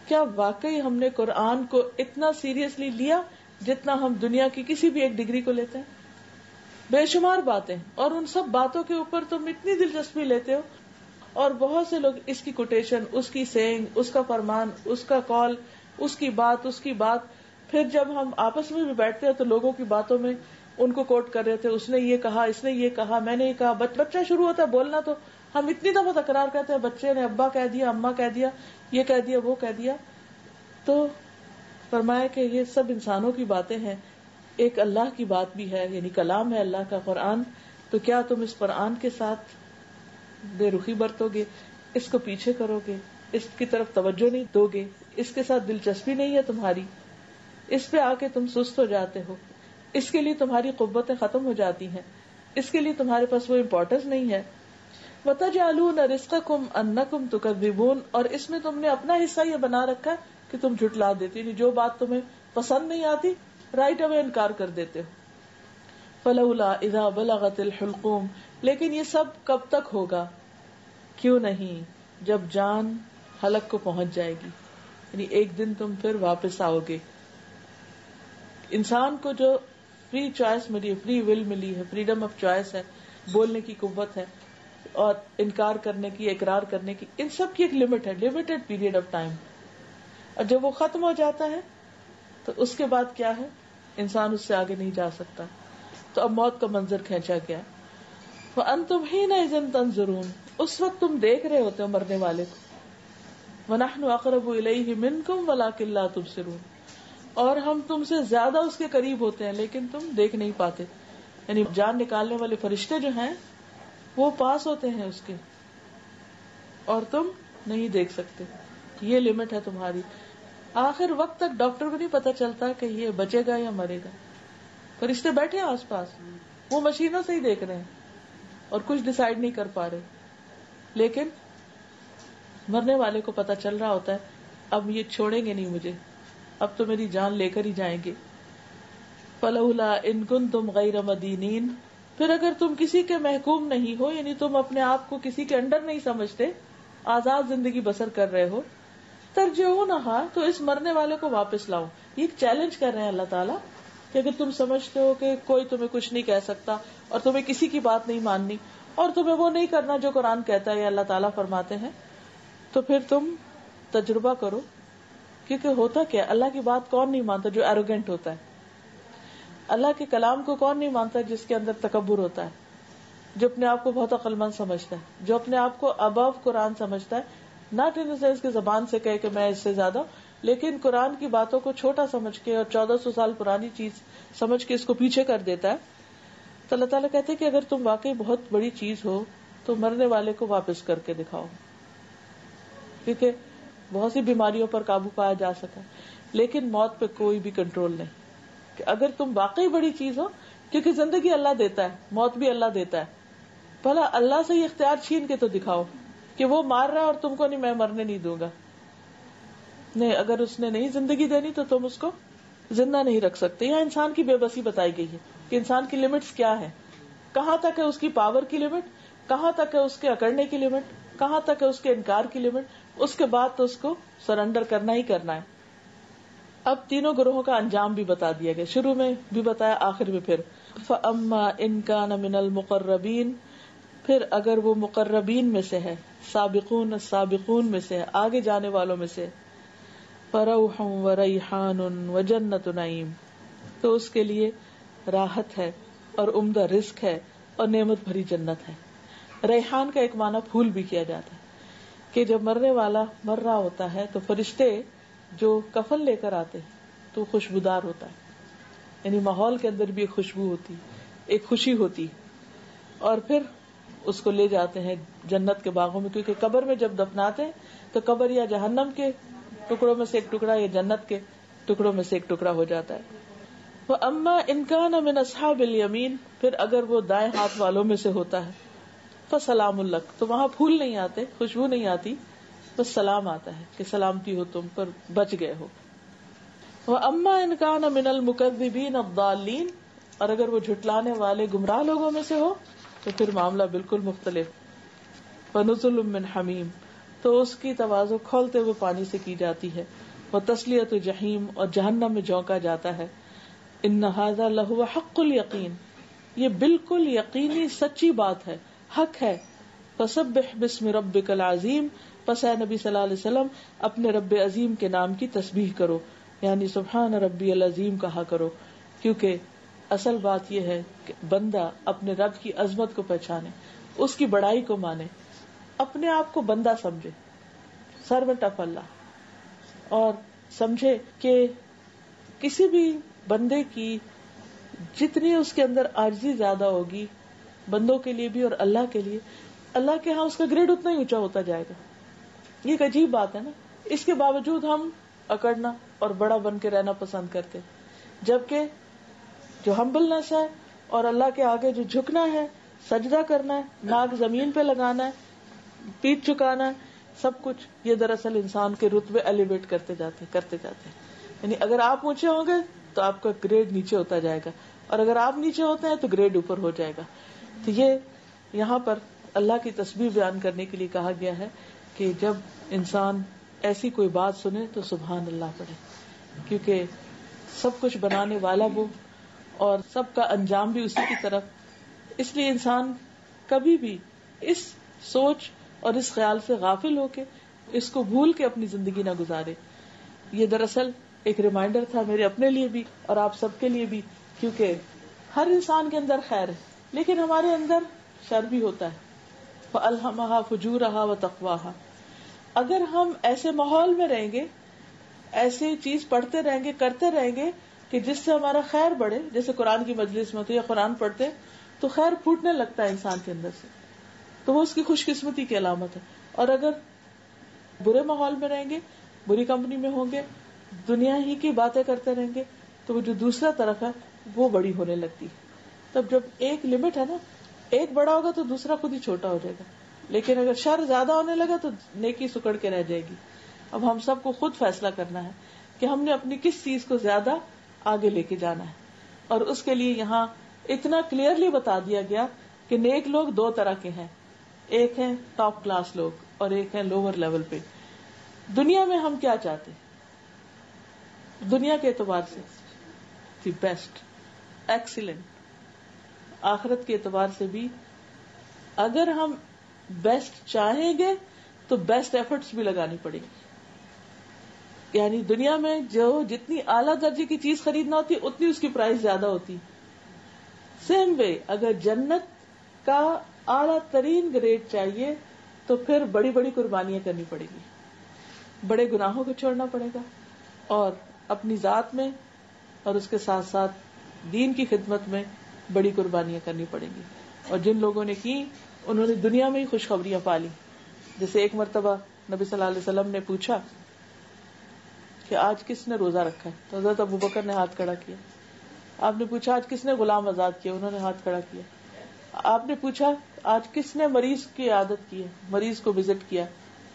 کیا واقعی ہم نے قرآن کو اتنا سیریسلی لیا جتنا ہم دنیا کی کسی بھی ایک ڈگری کو لیتے ہیں؟ بے شمار باتیں، اور ان سب باتوں کے اوپر تم اتنی دلچسپی لیتے ہو، اور بہت سے لوگ اس کی کوٹیشن، اس کی سینگ، اس کا فرمان، اس کا کال، اس کی بات، پھر جب ہم آپس میں بھی بیٹھتے ہیں تو لوگوں کی باتوں میں ان کو کوٹ کر رہے تھے، اس نے یہ کہا، اس نے یہ کہا، میں نے یہ کہا. بچہ شروع ہوتا ہے بولنا تو ہم اتنی دفعہ تکرار کرتے ہیں، بچے نے ابا کہہ دیا، اماں کہہ دیا، یہ کہہ دیا، وہ کہہ دیا. تو فرمایا کہ یہ سب انسانوں کی باتیں ہیں، ایک اللہ کی بات بھی ہے، یعنی کلام ہے اللہ کا قرآن. تو کیا تم اس قرآن کے ساتھ بے رخی برتو گے، اس کو پیچھے کرو گے، اس کی طرف توجہ نہیں دو گے، اس کے ساتھ دلچسپی نہیں ہے تمہاری، اس پہ آ کے تم سست ہو جاتے ہو، اس کے لیے تمہاری قوتیں ختم ہو جاتی ہیں، اس کے لیے تمہارے پاس وہ امپورٹنس نہیں ہے. وَتَجْعَلُونَ رِزْقَكُمْ أَنَّكُمْ تُكَذِّبُونَ، اور اس میں تم نے اپنا حصہ یہ بنا رکھا ہے کہ تم جھٹلا دیتے، یعنی جو بات تمہیں پسند نہیں آتی رائٹ اوے انکار کر دیتے ہو. فَلَوْلَا إِذَا بَلَغَتِ الْحُلْقُومَ، لیکن یہ سب کب تک ہوگا، کیوں نہیں جب جان حلق کو پہنچ جائے گی، یعنی ایک دن تم پھر واپس آؤ گے. انسان کو جو فری چوائس ملی ہے، فری ول ملی ہے، فریڈم آف چوائس ہے، بولنے کی قوت ہے اور انکار کرنے کی، اقرار کرنے کی، ان سب کی ایک لمٹ ہے، لمیٹڈ پیریڈ آف ٹائم. اور جب وہ ختم ہو جاتا ہے تو اس کے بعد کیا ہے، انسان اس سے آگے نہیں جا سکتا. تو اب موت کا منظر کھینچا گیا. وَأَنْتُمْ حِينَئِذٍ تَنظُرُونَ، اس وقت تم دیکھ رہے ہوتے ہو مرنے والے کو. وَنَحْنُ أَقْرَبُ إِلَيْهِ مِنْكُمْ وَلَكِنْ لَا تُبْصِرُونَ، اور ہم تم سے زیادہ اس کے قریب ہوتے ہیں لیکن تم دیکھ نہیں پاتے. یعنی جان نکالنے والے فرشتے جو ہیں وہ پاس ہوتے ہیں اس کے، اور تم نہیں دیکھ سکتے. یہ لمٹ ہے تمہاری. آخر وقت تک ڈاکٹر کو نہیں پتا چلتا کہ یہ بچے گا یا مرے گا. فرشتے بیٹھے آس پاس، وہ مشینوں سے ہی دیکھ رہے ہیں اور کچھ ڈیسائیڈ نہیں کر پا رہے. لیکن مرنے والے کو پتا چل رہا ہوتا ہے اب یہ چھوڑیں گے نہیں مجھے، اب تو میری جان لے کر ہی جائیں گے. فَلَوْلَا إِن كُنتُمْ غَيْرَ مَدِينِينَ، پھر اگر تم کسی کے محکوم نہیں ہو، یعنی تم اپنے آپ کو کسی کے انڈر نہیں سمجھتے، آزاد زندگی بسر کر رہے ہو، ترجعونہا، تو اس مرنے والے کو واپس لاؤ. یہ ایک چیلنج کر رہے ہیں اللہ تعالیٰ کہ اگر تم سمجھتے ہو کہ کوئی تمہیں کچھ نہیں کہہ سکتا اور تمہیں کسی کی بات نہیں ماننی اور تمہیں وہ نہیں کرنا جو قرآن کہتا ہے یا اللہ تعالیٰ فرماتے ہیں، تو پھر تم تجربہ کرو. کیونکہ ہوتا کیا، اللہ کی بات کون نہیں مانتا جو ایروگینٹ ہوتا ہے، اللہ کے کلام کو کون نہیں مانتا جس کے اندر تکبر ہوتا ہے، جو اپنے آپ کو بہت عقل مند سمجھتا ہے، جو اپنے آپ کو ابو قرآن سمجھتا ہے، ناٹ ان سینس کی زبان سے کہے کہ میں اس سے زیادہ، لیکن قرآن کی باتوں کو چھوٹا سمجھ کے اور 1400 سال پرانی چیز سمجھ کے اس کو پیچھے کر دیتا ہے. تو اللہ تعالیٰ کہتے ہیں کہ اگر تم واقعی بہت بڑی چیز ہو تو مرنے والے کو واپس کر کے دکھاؤ. کیونکہ بہت سی بیماریوں پر قابو پایا جا سکا لیکن موت پہ کوئی بھی کنٹرول نہیں. کہ اگر تم واقعی بڑی چیز ہو، کیونکہ زندگی اللہ دیتا ہے، موت بھی اللہ دیتا ہے، بھلا اللہ سے یہ اختیار چھین کے تو دکھاؤ کہ وہ مار رہا ہے اور تم کو نہیں، میں مرنے نہیں دوں گا. نہیں، اگر اس نے نہیں زندگی دینی تو تم اس کو زندہ نہیں رکھ سکتے. یہاں انسان کی بے بسی بتائی گئی ہے کہ انسان کی لمٹس کیا ہے، کہاں تک ہے اس کی پاور کی لمٹ، کہاں تک ہے اس کے اکڑنے کی لمٹ، کہاں تک ہے اس کے انکار کی لمٹ. اس کے بعد تو اس کو سرنڈر کرنا ہی کرنا ہے. اب تینوں گروہوں کا انجام بھی بتا دیا گیا، شروع میں بھی بتایا، آخر میں پھر. فَأَمَّا إِن كَانَ مِنَ الْمُقَرَّبِينَ، پھر اگر وہ مقربین میں سے ہے، سابقون السابقون میں سے ہے، آگے جانے والوں میں سے، فَرَوْحٌ وَرَيْحَانٌ وَجَنَّةُ نَعِيمٍ، تو اس کے لیے راحت ہے اور عمدہ رزق ہے اور نعمت بھری جنت ہے. ریحان کا ایک معنی پھول بھی کیا جاتا ہے کہ جب مرنے والا مر رہا ہوتا ہے تو فرشتے جو کفن لے کر آتے ہیں تو خوشبودار ہوتا ہے، یعنی ماحول کے اندر بھی ایک خوشبو ہوتی، ایک خوشی ہوتی، اور پھر اس کو لے جاتے ہیں جنت کے باغوں میں. کیونکہ قبر میں جب دفناتے ہیں تو قبر یا جہنم کے ٹکڑوں میں سے ایک ٹکڑا یا جنت کے ٹکڑوں میں سے ایک ٹکڑا ہو جاتا ہے. وَأَمَّا إِن كَانَ مِنْ أَصْحَابِ الْيَمِينَ، پھر اگر وہ دائیں ہاتھ والوں میں سے ہوتا ہے، فَسَلَامٌ لَكَ، تو وہاں پھول نہیں آتے، خوشبو نہیں آتی، بس سلام آتا ہے کہ سلامتی ہو، تم پر بچ گئے ہو. وَأَمَّا إِن كَانَ مِنَ الْمُكَذِّبِينَ الضَّالِّينَ، اور اگر وہ جھٹلانے والے گمراہ لوگوں میں سے ہو تو پھر معاملہ بالکل مختلف. فَنُزُلٌ مِّنْ حَمِيمٍ، تو اس کی تواضع کھولتے ہوئے پانی سے کی جاتی ہے. وَتَصْلِيَةُ جَحِيمٍ، اور جہنم میں جھونکا جاتا ہے. إِنَّ هَذَا لَهُوَ حَقُّ الْيَقِينِ، یہ بالکل یقینی سچی بات ہے، حق ہے. فسبح باسم ربک العظیم، پس اے نبی صلی اللہ علیہ وسلم اپنے رب عظیم کے نام کی تسبیح کرو، یعنی سبحان ربی العظیم کہا کرو، کیونکہ اصل بات یہ ہے کہ بندہ اپنے رب کی عظمت کو پہچانے، اس کی بڑائی کو مانے، اپنے آپ کو بندہ سمجھے، سرونٹ آف اللہ، اور سمجھے کہ کسی بھی بندے کی جتنی اس کے اندر عاجزی زیادہ ہوگی، بندوں کے لیے بھی اور اللہ کے لیے، اللہ کے ہاں اس کا گریڈ اتنا ہی اونچا ہوتا جائے گا. یہ ایک عجیب بات ہے نا. اس کے باوجود ہم اکڑنا اور بڑا بن کے رہنا پسند کرتے، جبکہ جو ہمبلنس ہے اور اللہ کے آگے جو جھکنا ہے، سجدہ کرنا ہے، ناک زمین پہ لگانا ہے، پیٹھ چکانا ہے، سب کچھ یہ دراصل انسان کے رتبے ایلیویٹ کرتے جاتے. یعنی اگر آپ اونچے ہوں گے تو آپ کا گریڈ نیچے ہوتا جائے گا، اور اگر آپ نیچے ہوتے ہیں تو گریڈ اوپر ہو جائے گا. تو یہ یہاں پر اللہ کی تسبیح بیان کرنے کے لیے کہا گیا ہے کہ جب انسان ایسی کوئی بات سنے تو سبحان اللہ پڑھے، کیونکہ سب کچھ بنانے والا وہ اور سب کا انجام بھی اسی کی طرف. اس لیے انسان کبھی بھی اس سوچ اور اس خیال سے غافل ہو کے اس کو بھول کے اپنی زندگی نہ گزارے. یہ دراصل ایک ریمائنڈر تھا میرے اپنے لیے بھی اور آپ سب کے لیے بھی، کیونکہ ہر انسان کے اندر خیر ہے لیکن ہمارے اندر شر بھی ہوتا ہے. فَأَلْهَمَهَا فُجُورَهَا وَتَقْوَاهَا. اگر ہم ایسے ماحول میں رہیں گے، ایسے چیز پڑھتے رہیں گے، کرتے رہیں گے کہ جس سے ہمارا خیر بڑھے، جیسے قرآن کی مجلس میں ہوتے یا قرآن پڑھتے تو خیر پھوٹنے لگتا ہے انسان کے اندر سے، تو وہ اس کی خوش قسمتی کی علامت ہے. اور اگر برے ماحول میں رہیں گے، بری کمپنی میں ہوں گے، دنیا ہی کی باتیں کرتے رہیں گے، تو وہ جو دوسرا طرف ہے وہ بڑی ہونے لگتی ہے. تب جب ایک لمٹ ہے نا، ایک بڑا ہوگا تو دوسرا خود ہی چھوٹا ہو جائے گا. لیکن اگر شر زیادہ ہونے لگا تو نیکی سکڑ کے رہ جائے گی. اب ہم سب کو خود فیصلہ کرنا ہے کہ ہم نے اپنی کس چیز کو زیادہ آگے لے کے جانا ہے. اور اس کے لیے یہاں اتنا کلیئرلی بتا دیا گیا کہ نیک لوگ دو طرح کے ہیں، ایک ہیں ٹاپ کلاس لوگ اور ایک ہیں لوور لیول پہ. دنیا میں ہم کیا چاہتے ہیں؟ دنیا کے اعتبار سے دی بیسٹ، ایکسیلنٹ. آخرت کے اعتبار سے بھی اگر ہم بیسٹ چاہیں گے تو بیسٹ ایفرٹس بھی لگانی پڑے گی. یعنی دنیا میں جو جتنی اعلیٰ درجے کی چیز خریدنا ہوتی ہے اتنی اس کی پرائس زیادہ ہوتی. سیم وے اگر جنت کا اعلیٰ ترین گریڈ چاہیے تو پھر بڑی بڑی قربانیاں کرنی پڑے گی، بڑے گناہوں کو چھوڑنا پڑے گا، اور اپنی ذات میں اور اس کے ساتھ ساتھ دین کی خدمت میں بڑی قربانیاں کرنی پڑیں گی. اور جن لوگوں نے کی انہوں نے دنیا میں ہی خوشخبریاں پالی. جیسے ایک مرتبہ نبی صلی اللہ علیہ وسلم نے پوچھا کہ آج کس نے روزہ رکھا ہے، تو حضرت ابوبکر نے ہاتھ کھڑا کیا. آپ نے پوچھا آج کس نے غلام آزاد کیا، انہوں نے ہاتھ کھڑا کیا. آپ نے پوچھا آج کس نے مریض کی عیادت کی ہے، مریض کو وزٹ کیا،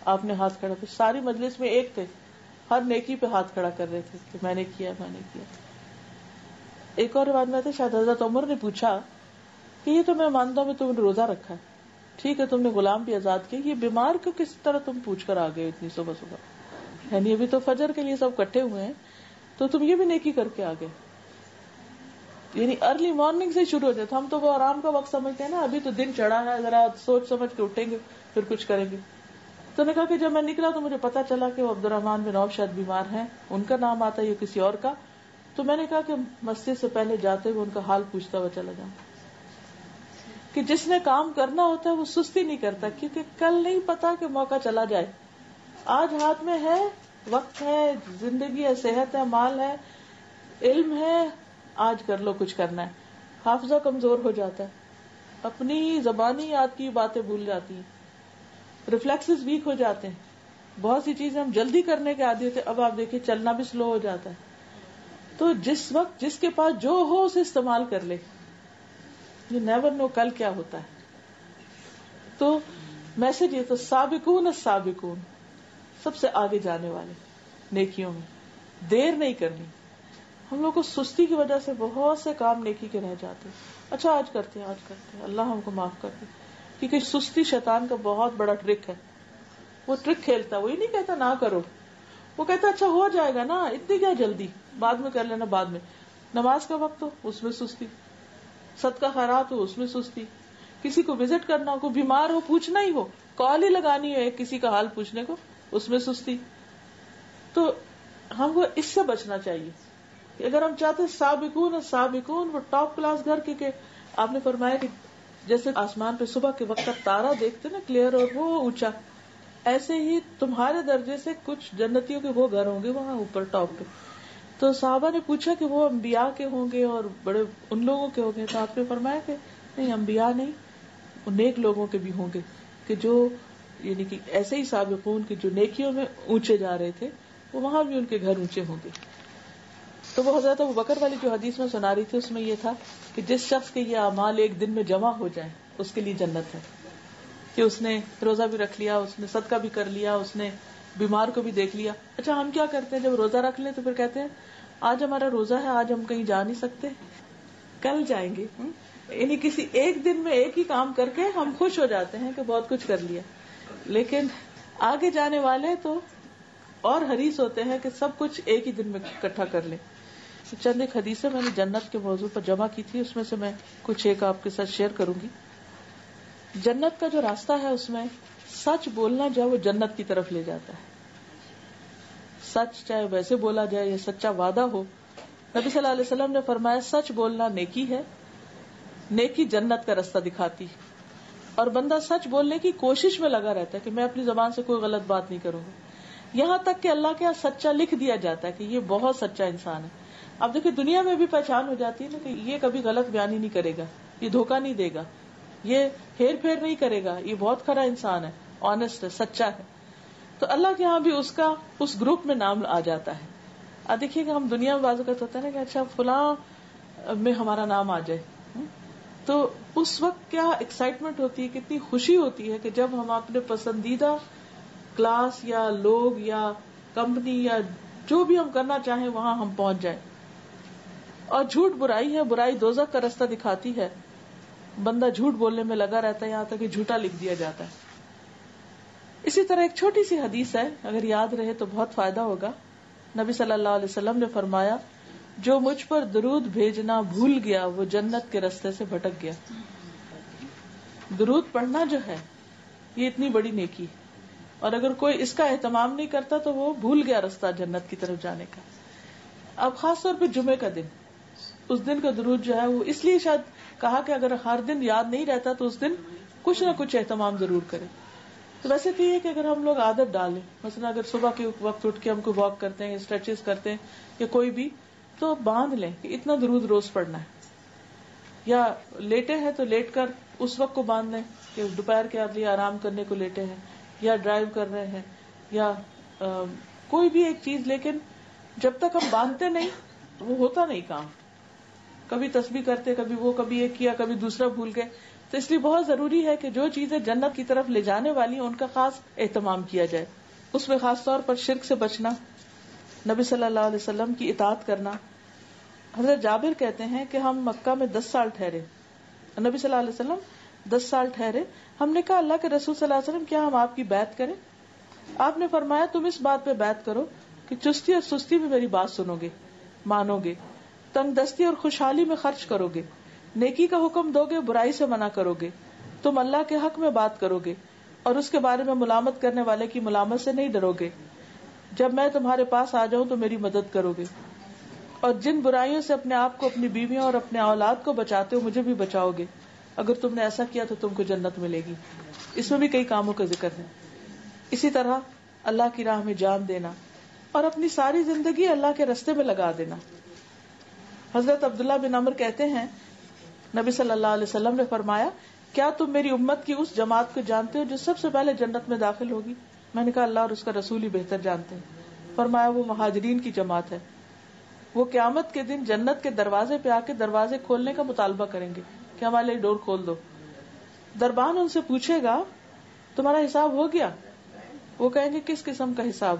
آپ نے ہاتھ کھڑا کیا. ساری مجلس میں ایک تھے، ہر نیکی پہ ہاتھ کھڑا کر رہے تھے کہ میں نے کیا، میں نے کیا. ایک اور روایت میں تھا شاید حضرت عمر نے پوچھا کہ یہ تو میں مانتا ہوں تم نے روزہ رکھا ہے، ٹھیک ہے تم نے غلام بھی آزاد کیا، یہ بیمار کو کس طرح تم پوچھ کر آ گئے اتنی صبح صبح، یعنی ابھی تو فجر کے لیے سب کٹھے ہوئے ہیں تو تم یہ بھی نیکی کر کے آ گئے. یعنی ارلی مارننگ سے شروع ہو جاتا. ہم تو وہ آرام کا وقت سمجھتے ہیں نا، ابھی تو دن چڑھا ہے، ذرا سوچ سمجھ کے اٹھیں گے پھر کچھ کریں گے. تو نے کہا کہ جب میں نکلا تو مجھے پتا چلا کہ وہ عبدالرحمن بن عوف شاید بیمار ہیں، ان کا نام آتا ہے یا کسی اور کا. تو میں نے کہا کہ مسجد سے پہلے جاتے ہوئے ان کا حال پوچھتا ہوا چلا جاؤں. کہ جس نے کام کرنا ہوتا ہے وہ سستی نہیں کرتا، کیونکہ کل نہیں پتا کہ موقع چلا جائے. آج ہاتھ میں ہے، وقت ہے، زندگی ہے، صحت ہے، مال ہے، علم ہے، آج کر لو کچھ کرنا ہے. حافظہ کمزور ہو جاتا ہے، اپنی زبانی یاد کی باتیں بھول جاتی ہیں، ریفلیکسز ویک ہو جاتے ہیں، بہت سی چیزیں ہم جلدی کرنے کے عادی ہوتے ہیں. اب آپ دیکھیں چلنا بھی سلو ہو جاتا ہے. تو جس وقت جس کے پاس جو ہو اسے استعمال کر لے. یو نیور نو کل کیا ہوتا ہے. تو میسج یہ تو سابقون السابقون، سب سے آگے جانے والے نیکیوں میں، دیر نہیں کرنی. ہم لوگ کو سستی کی وجہ سے بہت سے کام نیکی کے رہ جاتے ہیں. اچھا آج کرتے ہیں، آج کرتے ہیں، اللہ ہم کو معاف کر دے. کیونکہ سستی شیطان کا بہت بڑا ٹرک ہے. وہ ٹرک کھیلتا ہے، وہی نہیں کہتا نہ کرو، وہ کہتا اچھا ہو جائے گا نا، اتنی کیا جلدی، بعد میں کر لینا بعد میں. نماز کا وقت ہو اس میں سستی، صدقہ خیرات ہو اس میں سستی، کسی کو وزٹ کرنا ہو, کوئی بیمار ہو پوچھنا ہی ہو, کال ہی لگانی ہو کسی کا حال پوچھنے کو, اس میں سستی. تو ہم کو اس سے بچنا چاہیے کہ اگر ہم چاہتے سابقون وہ ٹاپ کلاس گھر کے, کہ آپ نے فرمایا کہ جیسے آسمان پہ صبح کے وقت تارا دیکھتے نا کلیئر اور وہ اونچا, ایسے ہی تمہارے درجے سے کچھ جنتیوں کے وہ گھر ہوں گے وہاں اوپر ٹاپ پہ. تو صحابہ نے پوچھا کہ وہ انبیاء کے ہوں گے اور بڑے ان لوگوں کے ہوں گے, تو آپ نے فرمایا کہ نہیں, انبیاء نہیں, نیک لوگوں کے بھی ہوں گے, کہ جو یعنی کہ ایسے ہی سابقون کے جو نیکیوں میں اونچے جا رہے تھے وہ وہاں بھی ان کے گھر اونچے ہوں گے. تو وہ حضرت ابوبکر والی جو حدیث میں سنا رہی تھی اس میں یہ تھا کہ جس شخص کے یہ اعمال ایک دن میں جمع ہو جائیں اس کے لیے جنت ہے, کہ اس نے روزہ بھی رکھ لیا, اس نے صدقہ بھی کر لیا, اس نے بیمار کو بھی دیکھ لیا. اچھا ہم کیا کرتے ہیں جب روزہ رکھ لیں تو پھر کہتے ہیں آج ہمارا روزہ ہے, آج ہم کہیں جا نہیں سکتے, کل جائیں گے. یعنی کسی ایک دن میں ایک ہی کام کر کے ہم خوش ہو جاتے ہیں کہ بہت کچھ کر لیا, لیکن آگے جانے والے تو اور حریص ہوتے ہیں کہ سب کچھ ایک ہی دن میں اکٹھا کر لیں. چند ایک حدیثیں میں نے جنت کے موضوع پر جمع کی تھی, اس میں سے میں کچھ ایک آپ کے ساتھ شیئر کروں گی. جنت کا جو راستہ ہے اس میں سچ بولنا جو ہے وہ جنت کی طرف لے جاتا ہے. سچ چاہے ویسے بولا جائے یا سچا وعدہ ہو, نبی صلی اللہ علیہ وسلم نے فرمایا سچ بولنا نیکی ہے, نیکی جنت کا راستہ دکھاتی ہے. اور بندہ سچ بولنے کی کوشش میں لگا رہتا ہے کہ میں اپنی زبان سے کوئی غلط بات نہیں کروں گا, یہاں تک کہ اللہ کے یہاں سچا لکھ دیا جاتا ہے کہ یہ بہت سچا انسان ہے. اب دیکھیں دنیا میں بھی پہچان ہو جاتی ہے نا کہ یہ کبھی غلط بیانی نہیں کرے گا, یہ دھوکہ نہیں دے گا, یہ ہیر پھیر نہیں کرے گا, یہ بہت کھرا انسان ہے, آنےسٹ ہے, سچا ہے. تو اللہ کے یہاں بھی اس کا اس گروپ میں نام آ جاتا ہے. اب دیکھیے کہ ہم دنیا میں بعض اوقات ہوتا ہے نا کہ اچھا فلاں میں ہمارا نام آ جائے, تو اس وقت کیا ایکسائٹمنٹ ہوتی ہے, کتنی خوشی ہوتی ہے کہ جب ہم اپنے پسندیدہ کلاس یا لوگ یا کمپنی یا جو بھی ہم کرنا چاہیں وہاں ہم پہنچ جائیں. اور جھوٹ برائی ہے, برائی دوزخ کا راستہ دکھاتی ہے. بندہ جھوٹ بولنے میں لگا رہتا ہے یہاں تک کہ جھوٹا لکھ دیا جاتا ہے. اسی طرح ایک چھوٹی سی حدیث ہے, اگر یاد رہے تو بہت فائدہ ہوگا. نبی صلی اللہ علیہ وسلم نے فرمایا جو مجھ پر درود بھیجنا بھول گیا وہ جنت کے راستے سے بھٹک گیا. درود پڑھنا جو ہے یہ اتنی بڑی نیکی, اور اگر کوئی اس کا اہتمام نہیں کرتا تو وہ بھول گیا راستہ جنت کی طرف جانے کا. اب خاص طور پہ جمعے کا دن, اس دن کا درود جو ہے وہ اس لیے شاید کہا کہ اگر ہر دن یاد نہیں رہتا تو اس دن کچھ نہ کچھ اہتمام ضرور کرے. تو ویسے تو یہ کہ اگر ہم لوگ عادت ڈالیں, مثلا اگر صبح کے وقت اٹھ کے ہم کوئی واک کرتے ہیں, اسٹریچز کرتے ہیں یا کوئی بھی, تو باندھ لیں کہ اتنا درود روز پڑھنا ہے. یا لیٹے ہیں تو لیٹ کر اس وقت کو باندھ لیں کہ دوپہر کے لیے آرام کرنے کو لیٹے ہیں, یا ڈرائیو کر رہے ہیں, یا کوئی بھی ایک چیز. لیکن جب تک ہم باندھتے نہیں وہ ہوتا نہیں کام. کبھی تسبیح کرتے, کبھی وہ, کبھی ایک کیا, کبھی دوسرا بھول گئے. تو اس لیے بہت ضروری ہے کہ جو چیزیں جنت کی طرف لے جانے والی ہیں ان کا خاص اہتمام کیا جائے. اس میں خاص طور پر شرک سے بچنا, نبی صلی اللہ علیہ وسلم کی اطاعت کرنا. حضرت جابر کہتے ہیں کہ ہم مکہ میں 10 سال ٹھہرے, نبی صلی اللہ علیہ وسلم 10 سال ٹھہرے. ہم نے کہا اللہ کے رسول صلی اللہ علیہ وسلم کیا ہم آپ کی بیعت کریں؟ آپ نے فرمایا تم اس بات پہ بیعت کرو کہ چستی اور سستی میں میری بات سنو گے, مانو گے, تنگ دستی اور خوشحالی میں خرچ کرو گے, نیکی کا حکم دو گے, برائی سے منع کرو گے, تم اللہ کے حق میں بات کرو گے اور اس کے بارے میں ملامت کرنے والے کی ملامت سے نہیں ڈرو گے. جب میں تمہارے پاس آ جاؤں تو میری مدد کرو گے, اور جن برائیوں سے اپنے آپ کو, اپنی بیویوں اور اپنے اولاد کو بچاتے ہو مجھے بھی بچاؤ گے. اگر تم نے ایسا کیا تو تم کو جنت ملے گی. اس میں بھی کئی کاموں کا ذکر ہے. اسی طرح اللہ کی راہ میں جان دینا اور اپنی ساری زندگی اللہ کے راستے میں لگا دینا. حضرت عبداللہ بن عمر کہتے ہیں نبی صلی اللہ علیہ وسلم نے فرمایا کیا تم میری امت کی اس جماعت کو جانتے ہو جو سب سے پہلے جنت میں داخل ہوگی؟ میں نے کہا اللہ اور اس کا رسول ہی بہتر جانتے ہیں. فرمایا وہ مہاجرین کی جماعت ہے. وہ قیامت کے دن جنت کے دروازے پہ آ کے دروازے کھولنے کا مطالبہ کریں گے کہ ہمارے لیے ڈور کھول دو. دربان ان سے پوچھے گا تمہارا حساب ہو گیا؟ وہ کہیں گے کس قسم کا حساب؟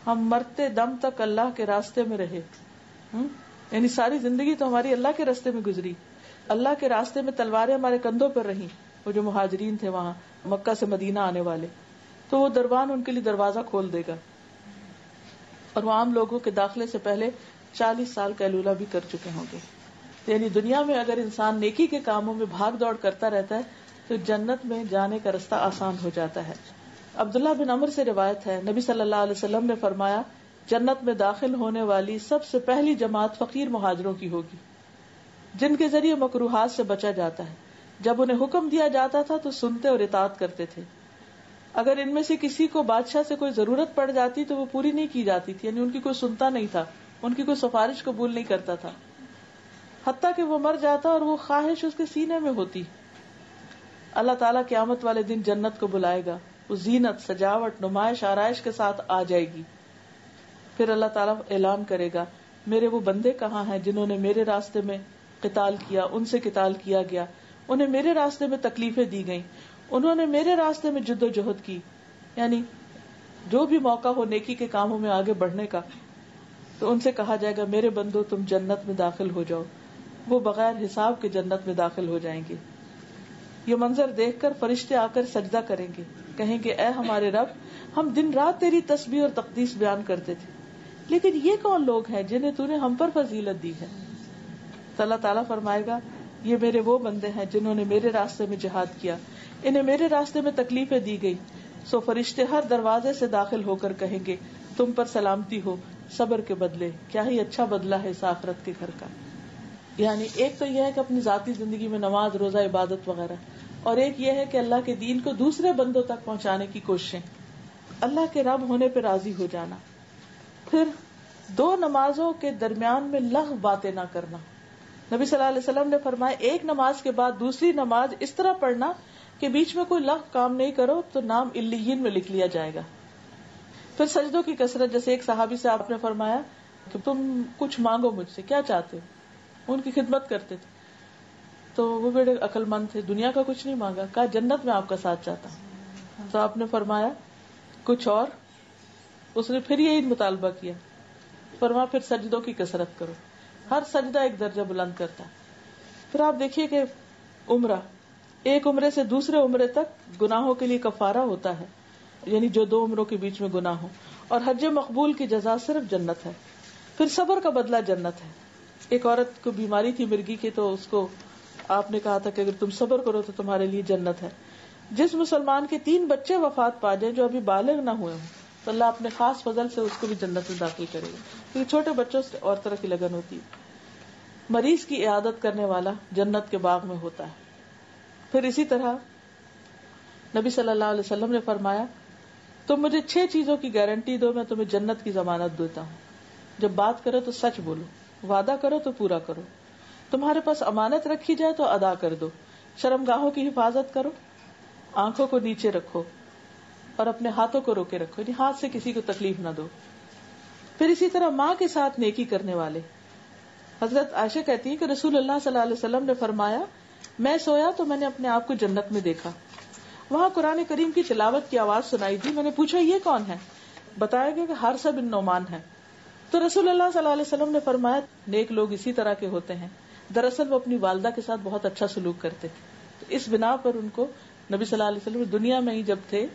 ہم مرتے دم تک اللہ کے راستے میں رہے, یعنی ساری زندگی تو ہماری اللہ کے راستے میں گزری, اللہ کے راستے میں تلواریں ہمارے کندھوں پر رہیں. وہ جو مہاجرین تھے وہاں مکہ سے مدینہ آنے والے, تو وہ دربان ان کے لیے دروازہ کھول دے گا, اور وہ عام لوگوں کے داخلے سے پہلے 40 سال قیلولہ بھی کر چکے ہوں گے. یعنی دنیا میں اگر انسان نیکی کے کاموں میں بھاگ دوڑ کرتا رہتا ہے تو جنت میں جانے کا رستہ آسان ہو جاتا ہے. عبداللہ بن عمر سے روایت ہے، نبی صلی اللہ علیہ وسلم نے فرمایا جنت میں داخل ہونے والی سب سے پہلی جماعت فقیر مہاجروں کی ہوگی جن کے ذریعے مکروہات سے بچا جاتا ہے. جب انہیں حکم دیا جاتا تھا تو سنتے اور اطاعت کرتے تھے. اگر ان میں سے کسی کو بادشاہ سے کوئی ضرورت پڑ جاتی تو وہ پوری نہیں کی جاتی تھی، یعنی ان کی کوئی سنتا نہیں تھا، ان کی کوئی سفارش قبول نہیں کرتا تھا، حتیٰ کہ وہ مر جاتا اور وہ خواہش اس کے سینے میں ہوتی. اللہ تعالیٰ قیامت والے دن جنت کو بلائے گا، وہ زینت، سجاوٹ، نمائش، آرائش کے ساتھ آ جائے گی. پھر اللہ تعالیٰ اعلان کرے گا میرے وہ بندے کہاں ہیں جنہوں نے میرے راستے میں قتال کیا، ان سے قتال کیا گیا، انہیں میرے راستے میں تکلیفیں دی گئیں، انہوں نے میرے راستے میں جد و جہد کی. یعنی جو بھی موقع ہو نیکی کے کاموں میں آگے بڑھنے کا تو ان سے کہا جائے گا میرے بندو تم جنت میں داخل ہو جاؤ. وہ بغیر حساب کے جنت میں داخل ہو جائیں گے. یہ منظر دیکھ کر فرشتے آ کر سجدہ کریں گے، کہیں گے اے ہمارے رب ہم دن رات تیری تسبیح اور تقدیس بیان کرتے تھے، لیکن یہ کون لوگ ہیں جنہیں تو نے ہم پر فضیلت دی ہے؟ تو اللہ تعالیٰ فرمائے گا یہ میرے وہ بندے ہیں جنہوں نے میرے راستے میں جہاد کیا، انہیں میرے راستے میں تکلیفیں دی گئی. سو فرشتے ہر دروازے سے داخل ہو کر کہیں گے تم پر سلامتی ہو صبر کے بدلے، کیا ہی اچھا بدلہ ہے اس آخرت کے گھر کا. یعنی ایک تو یہ ہے کہ اپنی ذاتی زندگی میں نماز، روزہ، عبادت وغیرہ، اور ایک یہ ہے کہ اللہ کے دین کو دوسرے بندوں تک پہنچانے کی کوششیں، اللہ کے رب ہونے پہ راضی ہو جانا. پھر دو نمازوں کے درمیان میں لغو باتیں نہ کرنا. نبی صلی اللہ علیہ وسلم نے فرمایا ایک نماز کے بعد دوسری نماز اس طرح پڑھنا کہ بیچ میں کوئی لغو کام نہیں کرو تو نام علیین میں لکھ لیا جائے گا. پھر سجدوں کی کثرت، جیسے ایک صحابی سے آپ نے فرمایا کہ تم کچھ مانگو مجھ سے، کیا چاہتے ہو؟ ان کی خدمت کرتے تھے تو وہ بڑے عقل مند تھے، دنیا کا کچھ نہیں مانگا، کہا جنت میں آپ کا ساتھ چاہتا ہوں. تو آپ نے فرمایا کچھ اور؟ اس نے پھر یہی مطالبہ کیا، فرمایا پھر سجدوں کی کثرت کرو، ہر سجدہ ایک درجہ بلند کرتا ہے. پھر آپ دیکھیے کہ عمرہ، ایک عمرے سے دوسرے عمرے تک گناہوں کے لیے کفارہ ہوتا ہے، یعنی جو دو عمروں کے بیچ میں گناہ ہو، اور حج مقبول کی جزا صرف جنت ہے. پھر صبر کا بدلہ جنت ہے. ایک عورت کو بیماری تھی مرگی کی، تو اس کو آپ نے کہا تھا کہ اگر تم صبر کرو تو تمہارے لیے جنت ہے. جس مسلمان کے 3 بچے وفات پا جائیں جو ابھی بالغ نہ ہوئے ہوں تو اللہ اپنے خاص فضل سے اس کو بھی جنت میں داخل کرے گا، کیونکہ چھوٹے بچوں سے اور طرح کی لگن ہوتی ہے. مریض کی عیادت کرنے والا جنت کے باغ میں ہوتا ہے. پھر اسی طرح نبی صلی اللہ علیہ وسلم نے فرمایا تم مجھے 6 چیزوں کی گارنٹی دو، میں تمہیں جنت کی ضمانت دیتا ہوں. جب بات کرو تو سچ بولو، وعدہ کرو تو پورا کرو، تمہارے پاس امانت رکھی جائے تو ادا کر دو، شرمگاہوں کی حفاظت کرو، آنکھوں کو نیچے رکھو اور اپنے ہاتھوں کو روکے رکھو، یعنی ہاتھ سے کسی کو تکلیف نہ دو. پھر اسی طرح ماں کے ساتھ نیکی کرنے والے. حضرت عائشہ کہتی ہیں کہ رسول اللہ صلی اللہ علیہ وسلم نے فرمایا میں سویا تو میں نے اپنے آپ کو جنت میں دیکھا، وہاں قرآن کریم کی تلاوت کی آواز سنائی دی. میں نے پوچھا یہ کون ہے؟ بتایا گیا کہ حارثہ بن نعمان ہے. تو رسول اللہ صلی اللہ علیہ وسلم نے فرمایا نیک لوگ اسی طرح کے ہوتے ہیں. دراصل وہ اپنی والدہ کے ساتھ بہت اچھا سلوک کرتے تھے، تو اس بنا پر ان کو نبی صلی اللہ علیہ وسلم دنیا میں ہی جب تھے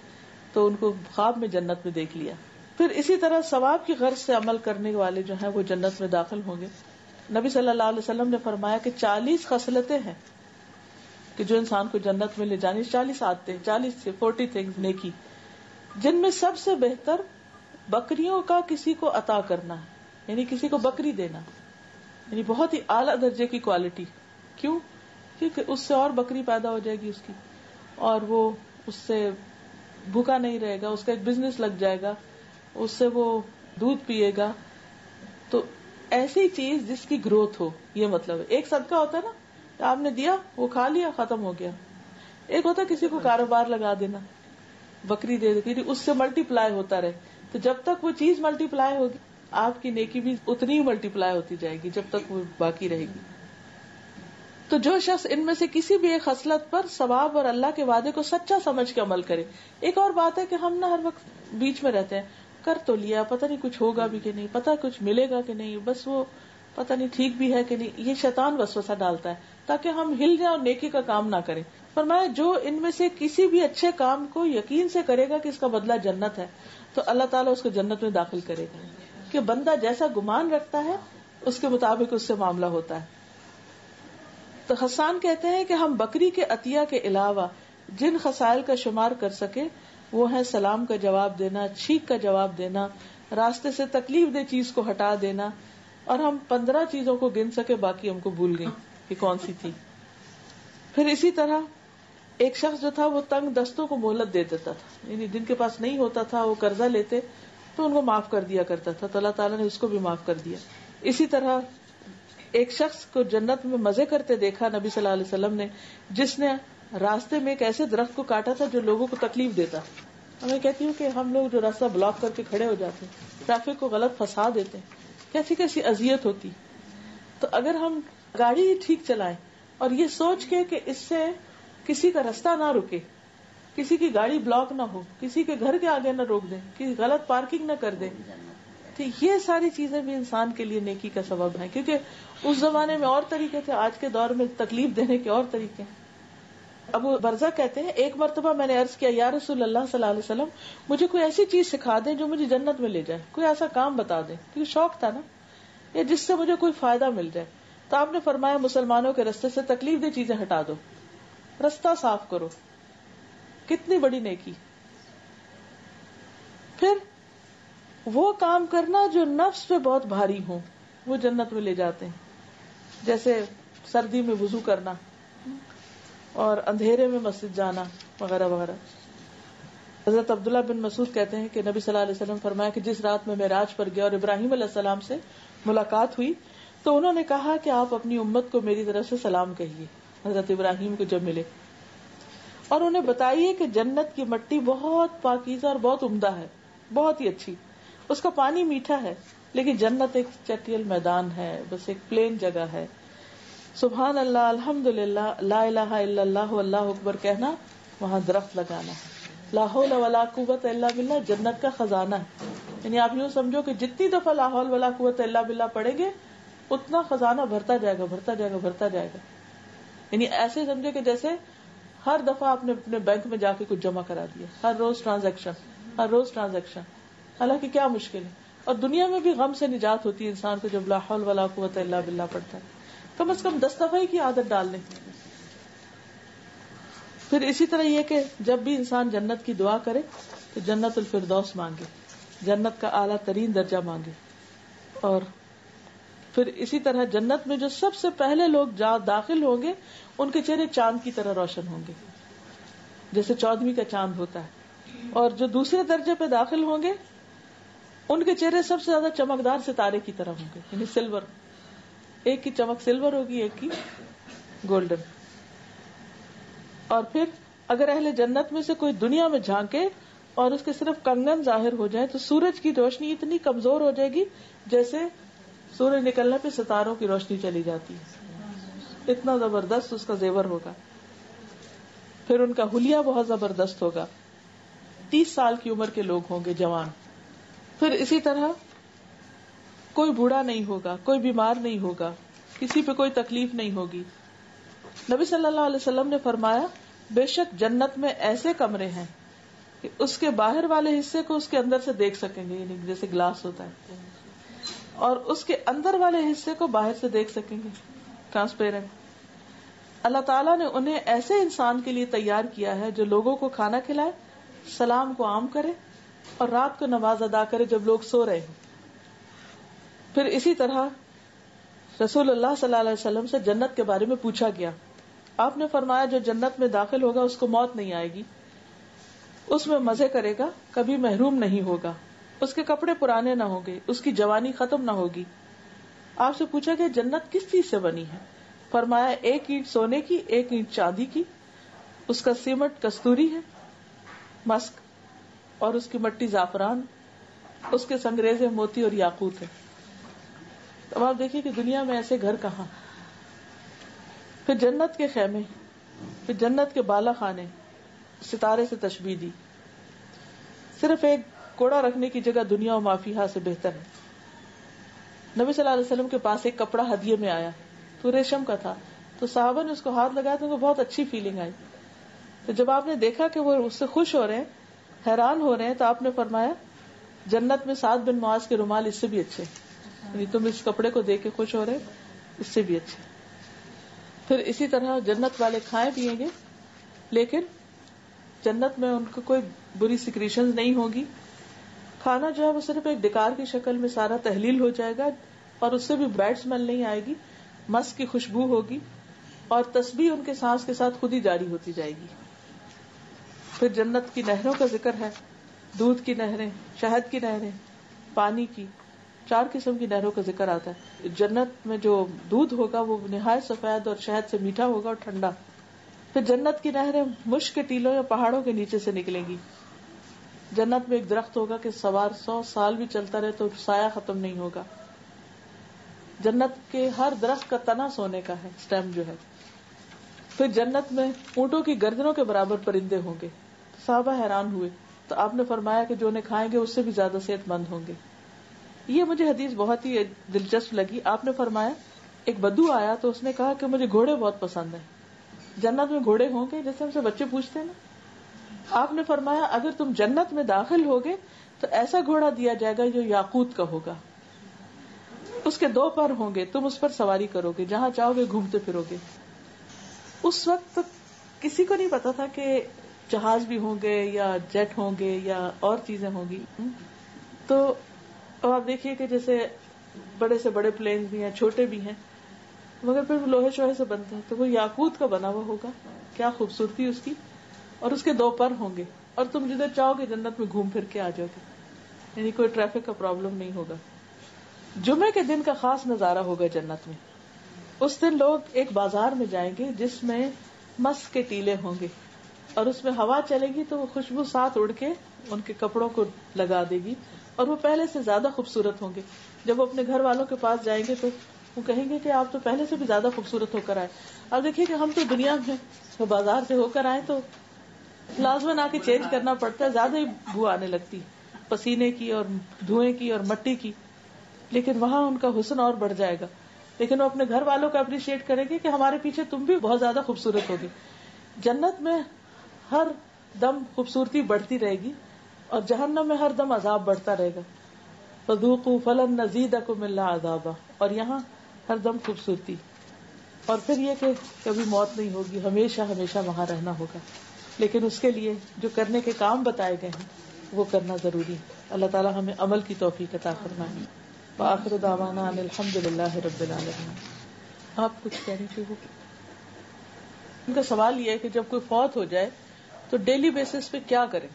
تو ان کو خواب میں جنت میں دیکھ لیا. پھر اسی طرح ثواب کی غرض سے عمل کرنے والے جو ہیں وہ جنت میں داخل ہوں گے. نبی صلی اللہ علیہ وسلم نے فرمایا کہ 40 خصلتیں ہیں کہ جو انسان کو جنت میں لے جانی، 40 عادتیں، 40 تھنگز نیکی، جن میں سب سے بہتر بکریوں کا کسی کو عطا کرنا ہے، یعنی کسی کو بکری دینا، یعنی بہت ہی اعلیٰ درجے کی کوالٹی. کیوں؟ کیونکہ اس سے اور بکری پیدا ہو جائے گی اس کی، اور وہ اس سے بھوکا نہیں رہے گا، اس کا ایک بزنس لگ جائے گا، اس سے وہ دودھ پیے گا. تو ایسی چیز جس کی گروتھ ہو، یہ مطلب ہے. ایک صدقہ ہوتا ہے نا، آپ نے دیا وہ کھا لیا ختم ہو گیا. ایک ہوتا ہے کسی کو کاروبار لگا دینا، بکری دے دے، اس سے ملٹی پلائی ہوتا رہے. تو جب تک وہ چیز ملٹی پلائی ہوگی آپ کی نیکی بھی اتنی ہی ملٹی پلائی ہوتی جائے گی جب تک وہ باقی رہے گی. تو جو شخص ان میں سے کسی بھی ایک خصلت پر ثواب اور اللہ کے وعدے کو سچا سمجھ کے عمل کرے. ایک اور بات ہے کہ ہم نہ ہر وقت بیچ میں رہتے ہیں، کر تو لیا، پتہ نہیں کچھ ہوگا بھی کہ نہیں، پتہ کچھ ملے گا کہ نہیں، بس وہ پتہ نہیں ٹھیک بھی ہے کہ نہیں. یہ شیطان وسوسہ ڈالتا ہے تاکہ ہم ہل جائیں اور نیکی کا کام نہ کریں. فرمایا جو ان میں سے کسی بھی اچھے کام کو یقین سے کرے گا کہ اس کا بدلہ جنت ہے تو اللہ تعالیٰ اس کو جنت میں داخل کرے گا. کہ بندہ جیسا گمان رکھتا ہے اس کے مطابق اس سے معاملہ ہوتا ہے. تو حسان کہتے ہیں کہ ہم بکری کے عطیہ کے علاوہ جن خصائل کا شمار کر سکے وہ ہے سلام کا جواب دینا، چھینک کا جواب دینا، راستے سے تکلیف دہ چیز کو ہٹا دینا، اور ہم 15 چیزوں کو گن سکے، باقی ہم کو بھول گئی کہ کون سی تھی. پھر اسی طرح ایک شخص جو تھا وہ تنگ دستوں کو مہلت دے دیتا تھا، یعنی جن کے پاس نہیں ہوتا تھا وہ قرضہ لیتے تو ان کو معاف کر دیا کرتا تھا، تو اللہ تعالیٰ نے اس کو بھی معاف کر دیا. اسی طرح ایک شخص کو جنت میں مزے کرتے دیکھا نبی صلی اللہ علیہ وسلم نے، جس نے راستے میں ایک ایسے درخت کو کاٹا تھا جو لوگوں کو تکلیف دیتا. میں کہتی ہوں کہ ہم لوگ جو راستہ بلاک کر کے کھڑے ہو جاتے ہیں، ٹریفک کو غلط پھنسا دیتے ہیں، کیسی کیسی اذیت ہوتی. تو اگر ہم گاڑی ٹھیک چلائیں اور یہ سوچ کے کہ اس سے کسی کا راستہ نہ رکے، کسی کی گاڑی بلاک نہ ہو، کسی کے گھر کے آگے نہ روک دیں، کسی غلط پارکنگ نہ کر دیں، تو یہ ساری چیزیں بھی انسان کے لیے نیکی کا سبب ہیں. کیونکہ اس زمانے میں اور طریقے تھے، آج کے دور میں تکلیف دینے کے اور طریقے ہیں. ابو برزہ کہتے ہیں ایک مرتبہ میں نے عرض کیا یا رسول اللہ صلی اللہ علیہ وسلم مجھے کوئی ایسی چیز سکھا دیں جو مجھے جنت میں لے جائے، کوئی ایسا کام بتا دیں، کیونکہ شوق تھا نا، یا جس سے مجھے کوئی فائدہ مل جائے. تو آپ نے فرمایا مسلمانوں کے رستے سے تکلیف دہ چیزیں ہٹا دو، رستہ صاف کرو. کتنی بڑی نیکی. پھر وہ کام کرنا جو نفس پہ بہت بھاری ہوں وہ جنت میں لے جاتے ہیں، جیسے سردی میں وضو کرنا اور اندھیرے میں مسجد جانا وغیرہ وغیرہ. حضرت عبداللہ بن مسعود کہتے ہیں کہ نبی صلی اللہ علیہ وسلم فرمایا کہ جس رات میں معراج پر گیا اور ابراہیم علیہ السلام سے ملاقات ہوئی تو انہوں نے کہا کہ آپ اپنی امت کو میری طرف سے سلام کہیے. حضرت ابراہیم کو جب ملے اور انہیں بتائیے کہ جنت کی مٹی بہت پاکیزہ اور بہت عمدہ ہے، بہت ہی اچھی، اس کا پانی میٹھا ہے، لیکن جنت ایک چٹیل میدان ہے، بس ایک پلین جگہ ہے. سبحان اللہ، الحمدللہ، لا الہ الا اللہ، واللہ اکبر کہنا، وہاں درخت لگانا ہے. لا حول ولا قوت الا باللہ جنت کا خزانہ ہے. یعنی آپ یوں سمجھو کہ جتنی دفعہ لا حول ولا قوت الا باللہ پڑھیں گے اتنا خزانہ بھرتا جائے گا، بھرتا جائے گا، بھرتا جائے گا. یعنی ایسے سمجھے کہ جیسے ہر دفعہ آپ نے اپنے بینک میں جا کے کچھ جمع کرا دیا، ہر روز ٹرانزیکشن. حالانکہ کیا مشکل ہے. اور دنیا میں بھی غم سے نجات ہوتی ہے انسان کو جب لا حول ولا قوت الا باللہ پڑھتا ہے. کم از کم 10 دفعہ کی عادت ڈال لیں. پھر اسی طرح یہ کہ جب بھی انسان جنت کی دعا کرے تو جنت الفردوس مانگے، جنت کا اعلیٰ ترین درجہ مانگے. اور پھر اسی طرح جنت میں جو سب سے پہلے لوگ داخل ہوں گے ان کے چہرے چاند کی طرح روشن ہوں گے، جیسے 14ویں کا چاند ہوتا ہے. اور جو دوسرے درجے پہ داخل ہوں گے ان کے چہرے سب سے زیادہ چمکدار ستارے کی طرح ہوں گے، یعنی سلور. ایک کی چمک سلور ہوگی، ایک کی گولڈن. اور پھر اگر اہل جنت میں سے کوئی دنیا میں جھانکے اور اس کے صرف کنگن ظاہر ہو جائے تو سورج کی روشنی اتنی کمزور ہو جائے گی جیسے سورج نکلنے پہ ستاروں کی روشنی چلی جاتی ہے. اتنا زبردست اس کا زیور ہوگا. پھر ان کا حلیہ بہت زبردست ہوگا. 30 سال کی عمر کے لوگ ہوں گے، جوان. پھر اسی طرح کوئی بوڑھا نہیں ہوگا، کوئی بیمار نہیں ہوگا، کسی پہ کوئی تکلیف نہیں ہوگی. نبی صلی اللہ علیہ وسلم نے فرمایا بے شک جنت میں ایسے کمرے ہیں کہ اس کے باہر والے حصے کو اس کے اندر سے دیکھ سکیں گے، یعنی جیسے گلاس ہوتا ہے، اور اس کے اندر والے حصے کو باہر سے دیکھ سکیں گے، ٹرانسپیرنٹ. اللہ تعالیٰ نے انہیں ایسے انسان کے لیے تیار کیا ہے جو لوگوں کو کھانا کھلائے، سلام کو عام کرے اور رات کو نماز ادا کرے جب لوگ سو رہے ہیں. پھر اسی طرح رسول اللہ صلی اللہ علیہ وسلم سے جنت کے بارے میں پوچھا گیا. آپ نے فرمایا جو جنت میں داخل ہوگا اس کو موت نہیں آئے گی، اس میں مزے کرے گا، کبھی محروم نہیں ہوگا، اس کے کپڑے پرانے نہ ہوں گے، اس کی جوانی ختم نہ ہوگی. آپ سے پوچھا گیا جنت کس چیز سے بنی ہے؟ فرمایا ایک اینٹ سونے کی، ایک اینٹ چاندی کی، اس کا سیمنٹ کستوری ہے، مسک، اور اس کی مٹی زعفران، اس کے سنگریزے موتی اور یاقوت ہے. اب آپ دیکھیے کہ دنیا میں ایسے گھر کہاں. پھر جنت کے خیمے، پھر جنت کے بالا خانے، ستارے سے تشبیہ دی. صرف ایک کوڑا رکھنے کی جگہ دنیا و ما فیہا سے بہتر ہے. نبی صلی اللہ علیہ وسلم کے پاس ایک کپڑا ہدیے میں آیا، تو ریشم کا تھا، تو صحابہ نے اس کو ہاتھ لگایا تو ان کو بہت اچھی فیلنگ آئی. تو جب آپ نے دیکھا کہ وہ اس سے خوش ہو رہے ہیں، حیران ہو رہے ہیں، تو آپ نے فرمایا جنت میں سعد بن معاذ کے رومال اس سے بھی اچھے، یعنی تم اس کپڑے کو دیکھ کے خوش ہو رہے اس سے بھی اچھے. پھر اسی طرح جنت والے کھائیں پیئیں گے، لیکن جنت میں ان کو کوئی بری سیکریشنز نہیں ہوگی. کھانا جو ہے وہ صرف ایک ڈکار کی شکل میں سارا تحلیل ہو جائے گا، اور اس سے بھی بیڈ اسمیل نہیں آئے گی، مسک کی خوشبو ہوگی، اور تسبیح ان کے سانس کے ساتھ خود ہی جاری ہوتی جائے گی. پھر جنت کی نہروں کا ذکر ہے، دودھ کی نہریں، شہد کی نہریں، پانی کی، 4 قسم کی نہروں کا ذکر آتا ہے. جنت میں جو دودھ ہوگا وہ نہایت سفید اور شہد سے میٹھا ہوگا اور ٹھنڈا. پھر جنت کی نہریں مشک کے ٹیلوں یا پہاڑوں کے نیچے سے نکلیں گی. جنت میں ایک درخت ہوگا کہ سوار 100 سال بھی چلتا رہے تو سایہ ختم نہیں ہوگا. جنت کے ہر درخت کا تنا سونے کا ہے، سٹیم جو ہے. پھر جنت میں اونٹوں کی گردنوں کے برابر پرندے ہوں گے. صحابہ حیران ہوئے تو آپ نے فرمایا کہ جو انہیں کھائیں گے اس سے بھی زیادہ صحت مند ہوں گے. یہ مجھے حدیث بہت ہی دلچسپ لگی. آپ نے فرمایا ایک بدو آیا تو اس نے کہا کہ مجھے گھوڑے بہت پسند ہیں. جنت میں گھوڑے ہوں گے؟ جیسے ہم سے بچے پوچھتے ہیں نا. آپ نے فرمایا اگر تم جنت میں داخل ہوگے تو ایسا گھوڑا دیا جائے گا جو یاقوت کا ہوگا، اس کے 2 پر ہوں گے، تم اس پر سواری کرو گے، جہاں چاہو گے گھومتے پھرو گے. اس وقت کسی کو نہیں پتا تھا کہ جہاز بھی ہوں گے یا جیٹ ہوں گے یا اور چیزیں ہوں گی. تو اب آپ دیکھیے کہ جیسے بڑے سے بڑے پلین بھی ہیں، چھوٹے بھی ہیں، مگر پھر وہ لوہے شوہے سے بنتے ہیں، تو وہ یاقوت کا بنا ہوا ہوگا. کیا خوبصورتی اس کی. اور اس کے 2 پر ہوں گے، اور تم جدھر چاہو گے جنت میں گھوم پھر کے آ جاؤ گے، یعنی کوئی ٹریفک کا پرابلم نہیں ہوگا. جمعے کے دن کا خاص نظارہ ہوگا جنت میں. اس دن لوگ ایک بازار میں جائیں گے جس میں مسک کے ٹیلے ہوں گے، اور اس میں ہوا چلے گی تو وہ خوشبو ساتھ اڑ کے ان کے کپڑوں کو لگا دے گی، اور وہ پہلے سے زیادہ خوبصورت ہوں گے. جب وہ اپنے گھر والوں کے پاس جائیں گے تو وہ کہیں گے کہ آپ تو پہلے سے بھی زیادہ خوبصورت ہو کر آئے. اب دیکھیے کہ ہم تو دنیا میں بازار سے ہو کر آئے تو لازماً آ کے چینج کرنا پڑتا ہے، زیادہ ہی بو آنے لگتی پسینے کی اور دھوئیں کی اور مٹی کی. لیکن وہاں ان کا حسن اور بڑھ جائے گا. لیکن وہ اپنے گھر والوں کو اپریشیٹ کریں گے کہ ہمارے پیچھے تم بھی بہت زیادہ خوبصورت ہوگی. جنت میں ہر دم خوبصورتی بڑھتی رہے گی، اور جہنم میں ہر دم عذاب بڑھتا رہے گا. فذوقوا فلن نزیدکم الا عذابا. اور یہاں ہر دم خوبصورتی، اور پھر یہ کہ کبھی موت نہیں ہوگی، ہمیشہ ہمیشہ وہاں رہنا ہوگا. لیکن اس کے لیے جو کرنے کے کام بتائے گئے ہیں وہ کرنا ضروری ہے. اللہ تعالی ہمیں عمل کی توفیق عطا فرمائے. وآخر دعوانا ان الحمد للہ رب العالمین. آپ کچھ کہنے کے وہ ان کا سوال یہ ہے کہ جب کوئی فوت ہو جائے تو ڈیلی بیسس پہ کیا کریں.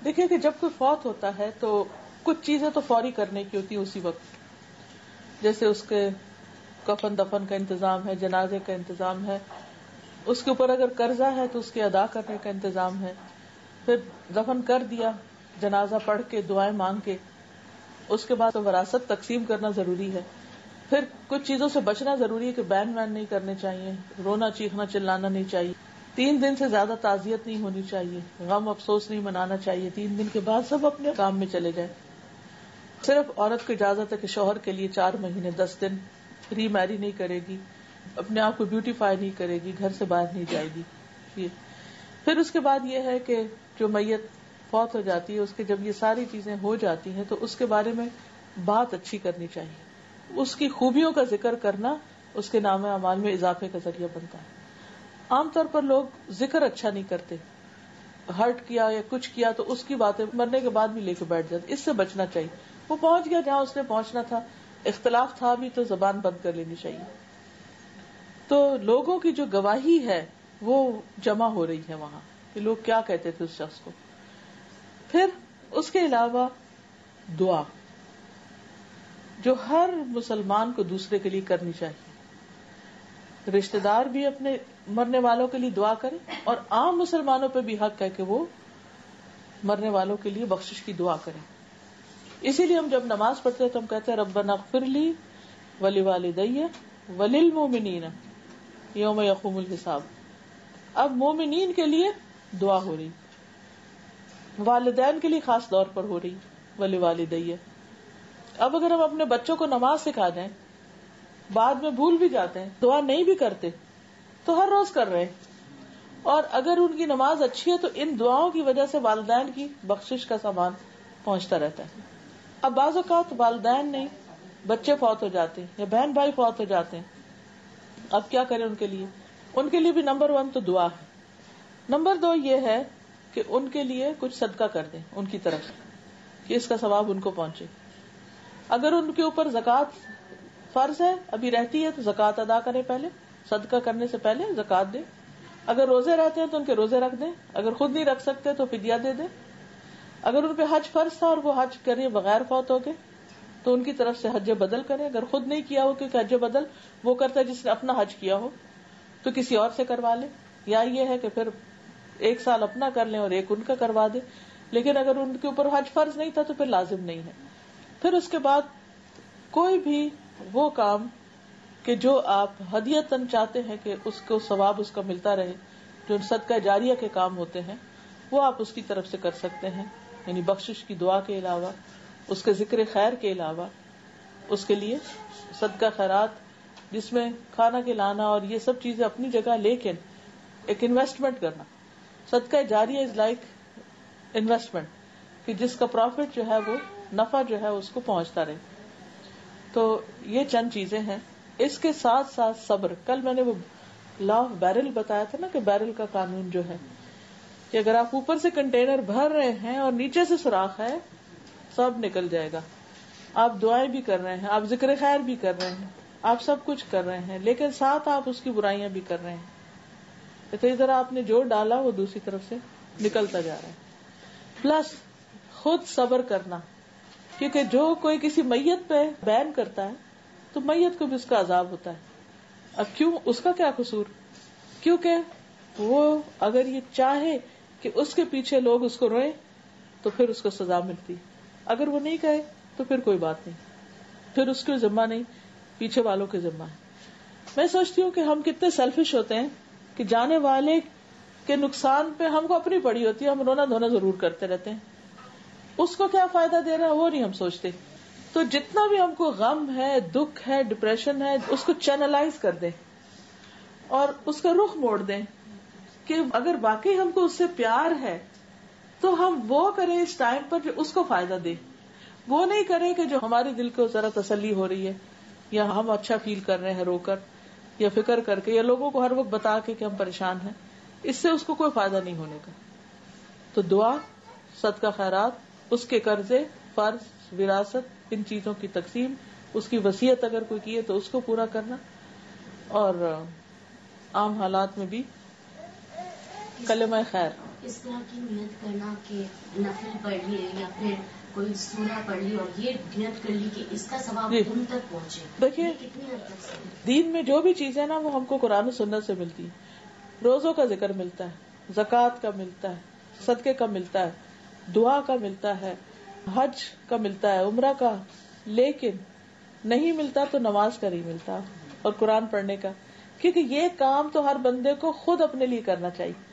دیکھیں کہ جب کوئی فوت ہوتا ہے تو کچھ چیزیں تو فوری کرنے کی ہوتی ہیں اسی وقت، جیسے اس کے کفن دفن کا انتظام ہے، جنازے کا انتظام ہے، اس کے اوپر اگر قرضہ ہے تو اس کے ادا کرنے کا انتظام ہے. پھر دفن کر دیا، جنازہ پڑھ کے دعائیں مانگ کے، اس کے بعد وراثت تقسیم کرنا ضروری ہے. پھر کچھ چیزوں سے بچنا ضروری ہے کہ بین وین نہیں کرنے چاہیے، رونا چیخنا چلانا نہیں چاہیے، 3 دن سے زیادہ تعزیت نہیں ہونی چاہیے، غم افسوس نہیں منانا چاہیے. 3 دن کے بعد سب اپنے کام میں چلے جائیں. صرف عورت کو اجازت ہے کہ شوہر کے لیے 4 مہینے 10 دن ری میری نہیں کرے گی، اپنے آپ کو بیوٹیفائی نہیں کرے گی، گھر سے باہر نہیں جائے گی. پھر اس کے بعد یہ ہے کہ جو میت فوت ہو جاتی ہے، اس کے جب یہ ساری چیزیں ہو جاتی ہیں تو اس کے بارے میں بات اچھی کرنی چاہیے. اس کی خوبیوں کا ذکر کرنا اس کے نام اعمال میں اضافے کا ذریعہ بنتا ہے. عام طور پر لوگ ذکر اچھا نہیں کرتے، ہرٹ کیا یا کچھ کیا تو اس کی باتیں مرنے کے بعد بھی لے کے بیٹھ جاتے. اس سے بچنا چاہیے. وہ پہنچ گیا جہاں اس نے پہنچنا تھا، اختلاف تھا بھی تو زبان بند کر لینی چاہیے. تو لوگوں کی جو گواہی ہے وہ جمع ہو رہی ہے وہاں کہ لوگ کیا کہتے تھے اس شخص کو. پھر اس کے علاوہ دعا جو ہر مسلمان کو دوسرے کے لیے کرنی چاہیے. رشتہ دار بھی اپنے مرنے والوں کے لیے دعا کریں، اور عام مسلمانوں پہ بھی حق ہے کہ وہ مرنے والوں کے لیے بخشش کی دعا کریں. اسی لیے ہم جب نماز پڑھتے ہیں تو ہم کہتے ہیں ربنا اغفر لی ولوالدی وللمؤمنین یوم یقوم الحساب. اب مومنین کے لیے دعا ہو رہی، والدین کے لیے خاص طور پر ہو رہی ولوالدی. اب اگر ہم اپنے بچوں کو نماز سکھا دیں، بعد میں بھول بھی جاتے ہیں، دعا نہیں بھی کرتے، تو ہر روز کر رہے ہیں، اور اگر ان کی نماز اچھی ہے تو ان دعاؤں کی وجہ سے والدین کی بخشش کا سامان پہنچتا رہتا ہے. اب بعض اوقات والدین نہیں، بچے فوت ہو جاتے ہیں یا بہن بھائی فوت ہو جاتے ہیں، اب کیا کریں ان کے لیے؟ ان کے لیے بھی نمبر 1 تو دعا ہے. نمبر 2 یہ ہے کہ ان کے لیے کچھ صدقہ کر دیں ان کی طرف کہ اس کا ثواب ان کو پہنچے. اگر ان کے اوپر زکوٰۃ فرض ہے ابھی رہتی ہے تو زکوٰۃ ادا کریں پہلے، صدقہ کرنے سے پہلے زکوٰۃ دیں. اگر روزے رہتے ہیں تو ان کے روزے رکھ دیں، اگر خود نہیں رکھ سکتے تو فدیہ دے دیں. اگر ان پہ حج فرض تھا اور وہ حج کرے بغیر فوت ہو گئے تو ان کی طرف سے حج بدل کریں. اگر خود نہیں کیا ہو کیونکہ حج بدل وہ کرتا ہے جس نے اپنا حج کیا ہو تو کسی اور سے کروا لیں، یا یہ ہے کہ پھر 1 سال اپنا کر لیں اور 1 ان کا کروا دیں. لیکن اگر ان کے اوپر حج فرض نہیں تھا تو پھر لازم نہیں ہے. پھر اس کے بعد کوئی بھی وہ کام کہ جو آپ ہدیتاً چاہتے ہیں کہ اس کو ثواب اس کا ملتا رہے، جو صدقہ جاریہ کے کام ہوتے ہیں وہ آپ اس کی طرف سے کر سکتے ہیں. یعنی بخشش کی دعا کے علاوہ، اس کے ذکر خیر کے علاوہ، اس کے لیے صدقہ خیرات جس میں کھانا کھلانا اور یہ سب چیزیں اپنی جگہ، لیکن ایک انویسٹمنٹ کرنا. صدقہ جاریہ از لائک انویسٹمنٹ کہ جس کا پروفٹ جو ہے وہ نفع جو ہے اس کو پہنچتا رہے. تو یہ چند چیزیں ہیں. اس کے ساتھ ساتھ صبر. کل میں نے وہ لا آف بیرل بتایا تھا نا کہ بیرل کا قانون جو ہے کہ اگر آپ اوپر سے کنٹینر بھر رہے ہیں اور نیچے سے سوراخ ہے سب نکل جائے گا. آپ دعائیں بھی کر رہے ہیں، آپ ذکر خیر بھی کر رہے ہیں، آپ سب کچھ کر رہے ہیں، لیکن ساتھ آپ اس کی برائیاں بھی کر رہے ہیں تو ادھر آپ نے جو ڈالا وہ دوسری طرف سے نکلتا جا رہا ہے. پلس خود صبر کرنا، کیونکہ جو کوئی کسی میت پہ بین کرتا ہے تو میت کو بھی اس کا عذاب ہوتا ہے. اب کیوں؟ اس کا کیا قصور؟ کیونکہ وہ اگر یہ چاہے کہ اس کے پیچھے لوگ اس کو روئیں تو پھر اس کو سزا ملتی. اگر وہ نہیں کہے تو پھر کوئی بات نہیں، پھر اس کے ذمہ نہیں، پیچھے والوں کے ذمہ ہے. میں سوچتی ہوں کہ ہم کتنے سیلفش ہوتے ہیں کہ جانے والے کے نقصان پہ ہم کو اپنی پڑی ہوتی ہے، ہم رونا دھونا ضرور کرتے رہتے ہیں. اس کو کیا فائدہ دے رہا ہے وہ نہیں ہم سوچتے. تو جتنا بھی ہم کو غم ہے، دکھ ہے، ڈپریشن ہے، اس کو چینلائز کر دیں اور اس کا رخ موڑ دیں کہ اگر واقعی ہم کو اس سے پیار ہے تو ہم وہ کریں اس ٹائم پر جو اس کو فائدہ دے. وہ نہیں کریں کہ جو ہمارے دل کو ذرا تسلی ہو رہی ہے یا ہم اچھا فیل کر رہے ہیں رو کر یا فکر کر کے یا لوگوں کو ہر وقت بتا کے کہ ہم پریشان ہیں. اس سے اس کو کوئی فائدہ نہیں ہونے کا. تو دعا، صدقہ خیرات، اس کے قرضے، فرض، وراثت، ان چیزوں کی تقسیم، اس کی وصیت اگر کوئی کی ہے تو اس کو پورا کرنا، اور عام حالات میں بھی کلمہ خیر. اس طرح کی نیت کرنا کہ نفل پڑھ لیے یا پھر کوئی سورہ پڑھ لی اور یہ نیت کر لی کہ اس کا ثواب تم تک پہنچے. دیکھیے کتنی حد تک دین میں جو بھی چیزیں نا وہ ہم کو قرآن و سنت سے ملتی ہے. روزوں کا ذکر ملتا ہے، زکوٰۃ کا ملتا ہے، صدقے کا ملتا ہے، دعا کا ملتا ہے، حج کا ملتا ہے، عمرہ کا. لیکن نہیں ملتا تو نماز کا نہیں ملتا اور قرآن پڑھنے کا، کیونکہ یہ کام تو ہر بندے کو خود اپنے لیے کرنا چاہیے.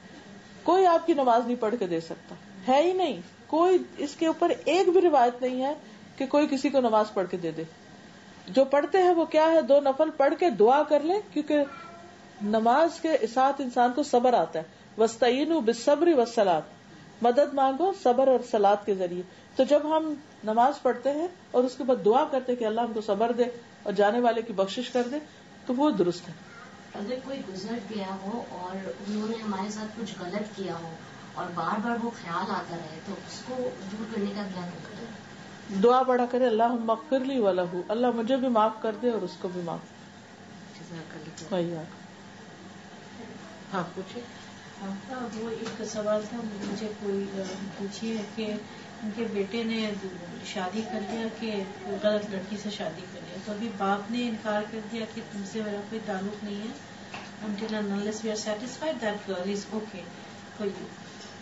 کوئی آپ کی نماز نہیں پڑھ کے دے سکتا، ہے ہی نہیں. کوئی اس کے اوپر ایک بھی روایت نہیں ہے کہ کوئی کسی کو نماز پڑھ کے دے دے. جو پڑھتے ہیں وہ کیا ہے، 2 نفل پڑھ کے دعا کر لے، کیونکہ نماز کے ساتھ انسان کو صبر آتا ہے. وَاسْتَعِينُوا بِالصَّبْرِ وَالصَّلَاةِ، مدد مانگو صبر اور صلاۃ کے ذریعے. تو جب ہم نماز پڑھتے ہیں اور اس کے بعد دعا کرتے ہیں کہ اللہ ہم کو صبر دے اور جانے والے کی بخشش کر دے تو وہ درست ہے. اگر کوئی گزر گیا ہو اور انہوں نے ہمارے ساتھ کچھ غلط کیا ہو اور بار بار وہ خیال آتا رہے تو اس کو دور کرنے کا کیا طریقہ ہے؟ دعا پڑھا کرے اللہم اغفر لی وَلَهُ، اللہ مجھے بھی معاف کر دے اور اس کو بھی معاف. ہاں پوچھے. وہ ایک سوال تھا مجھے کوئی پوچھیے کہ ان کے بیٹے نے شادی کر لیا کہ غلط لڑکی سے شادی کر لیا، تو ابھی باپ نے انکار کر دیا کہ تم سے میرا کوئی تعلق نہیں ہے until and unless we are satisfied that girl is okay for you.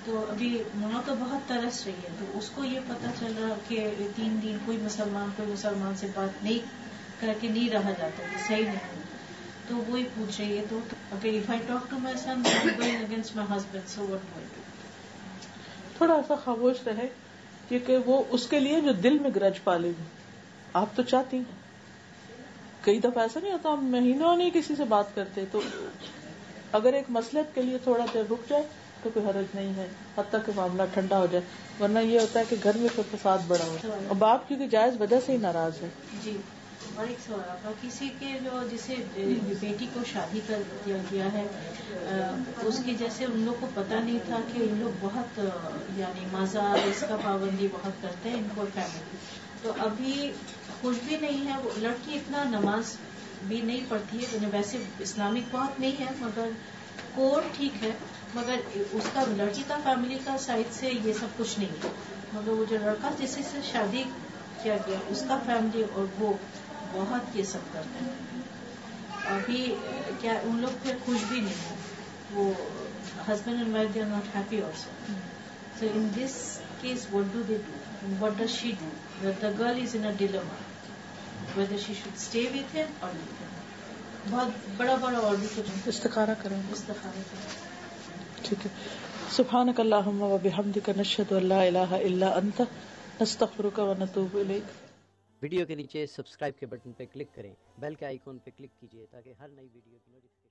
تو ابھی ماں تو بہت ترس رہی ہے، تو اس کو یہ پتہ چلا کہ 3 دن کوئی مسلمان سے بات نہیں کر کے نہیں رہا جاتا، کہ صحیح نہیں. تو وہی پوچھ رہی ہے تو اگر if I talk to my son I'm going against my husband, so what do I do? تھوڑا ایسا خاموش رہے، کیونکہ وہ اس کے لیے جو دل میں گرج پالے گی. آپ تو چاہتی ہیں، کئی دفعہ ایسا نہیں ہوتا ہم مہینوں نہیں کسی سے بات کرتے، تو اگر ایک مصلحت کے لیے تھوڑا دیر رک جائے تو کوئی حرج نہیں ہے حتیٰ کہ معاملہ ٹھنڈا ہو جائے. ورنہ یہ ہوتا ہے کہ گھر میں پھر فساد بڑا ہو. اور باپ کیونکہ جائز وجہ سے ہی ناراض ہے. جی اور ایک سوال آپ کا، کسی کے جو جسے بیٹی کو شادی کر دیا گیا ہے، اس کی جیسے ان لوگ کو پتہ نہیں تھا کہ ان لوگ بہت یعنی مزہ اس کا پابندی بہت کرتے ہیں ان کو فیملی، تو ابھی کچھ بھی نہیں ہے، وہ لڑکی اتنا نماز بھی نہیں پڑھتی ہے، یعنی ویسے اسلامک بہت نہیں ہے مگر کوڈ ٹھیک ہے، مگر اس کا لڑکی کا فیملی کا سائڈ سے یہ سب کچھ نہیں ہے، مگر وہ جو لڑکا جس سے شادی کیا گیا اس کا فیملی اور وہ بہت یہ سب کرتے ہیں، ابھی کیا ان لوگ پھر خوش بھی نہیں ہیں، وہ husband and wife they are not happy also. So in this case, what do they do? And what does she do? The girl is in a dilemma, whether she should stay with him or leave him. بہت بڑا اور بھی کچھ استخارہ کریں. استخارہ کریں. ٹھیک ہے. سبحانک اللہم و بحمدک، نشہد ان لا الہ الا انت، نستغفرک و نتوب الیک. ویڈیو کے نیچے سبسکرائب کے بٹن پہ کلک کریں، بیل کے آئیکن پہ کلک کیجیے تاکہ ہر نئی ویڈیو کی نوٹیفیکیشن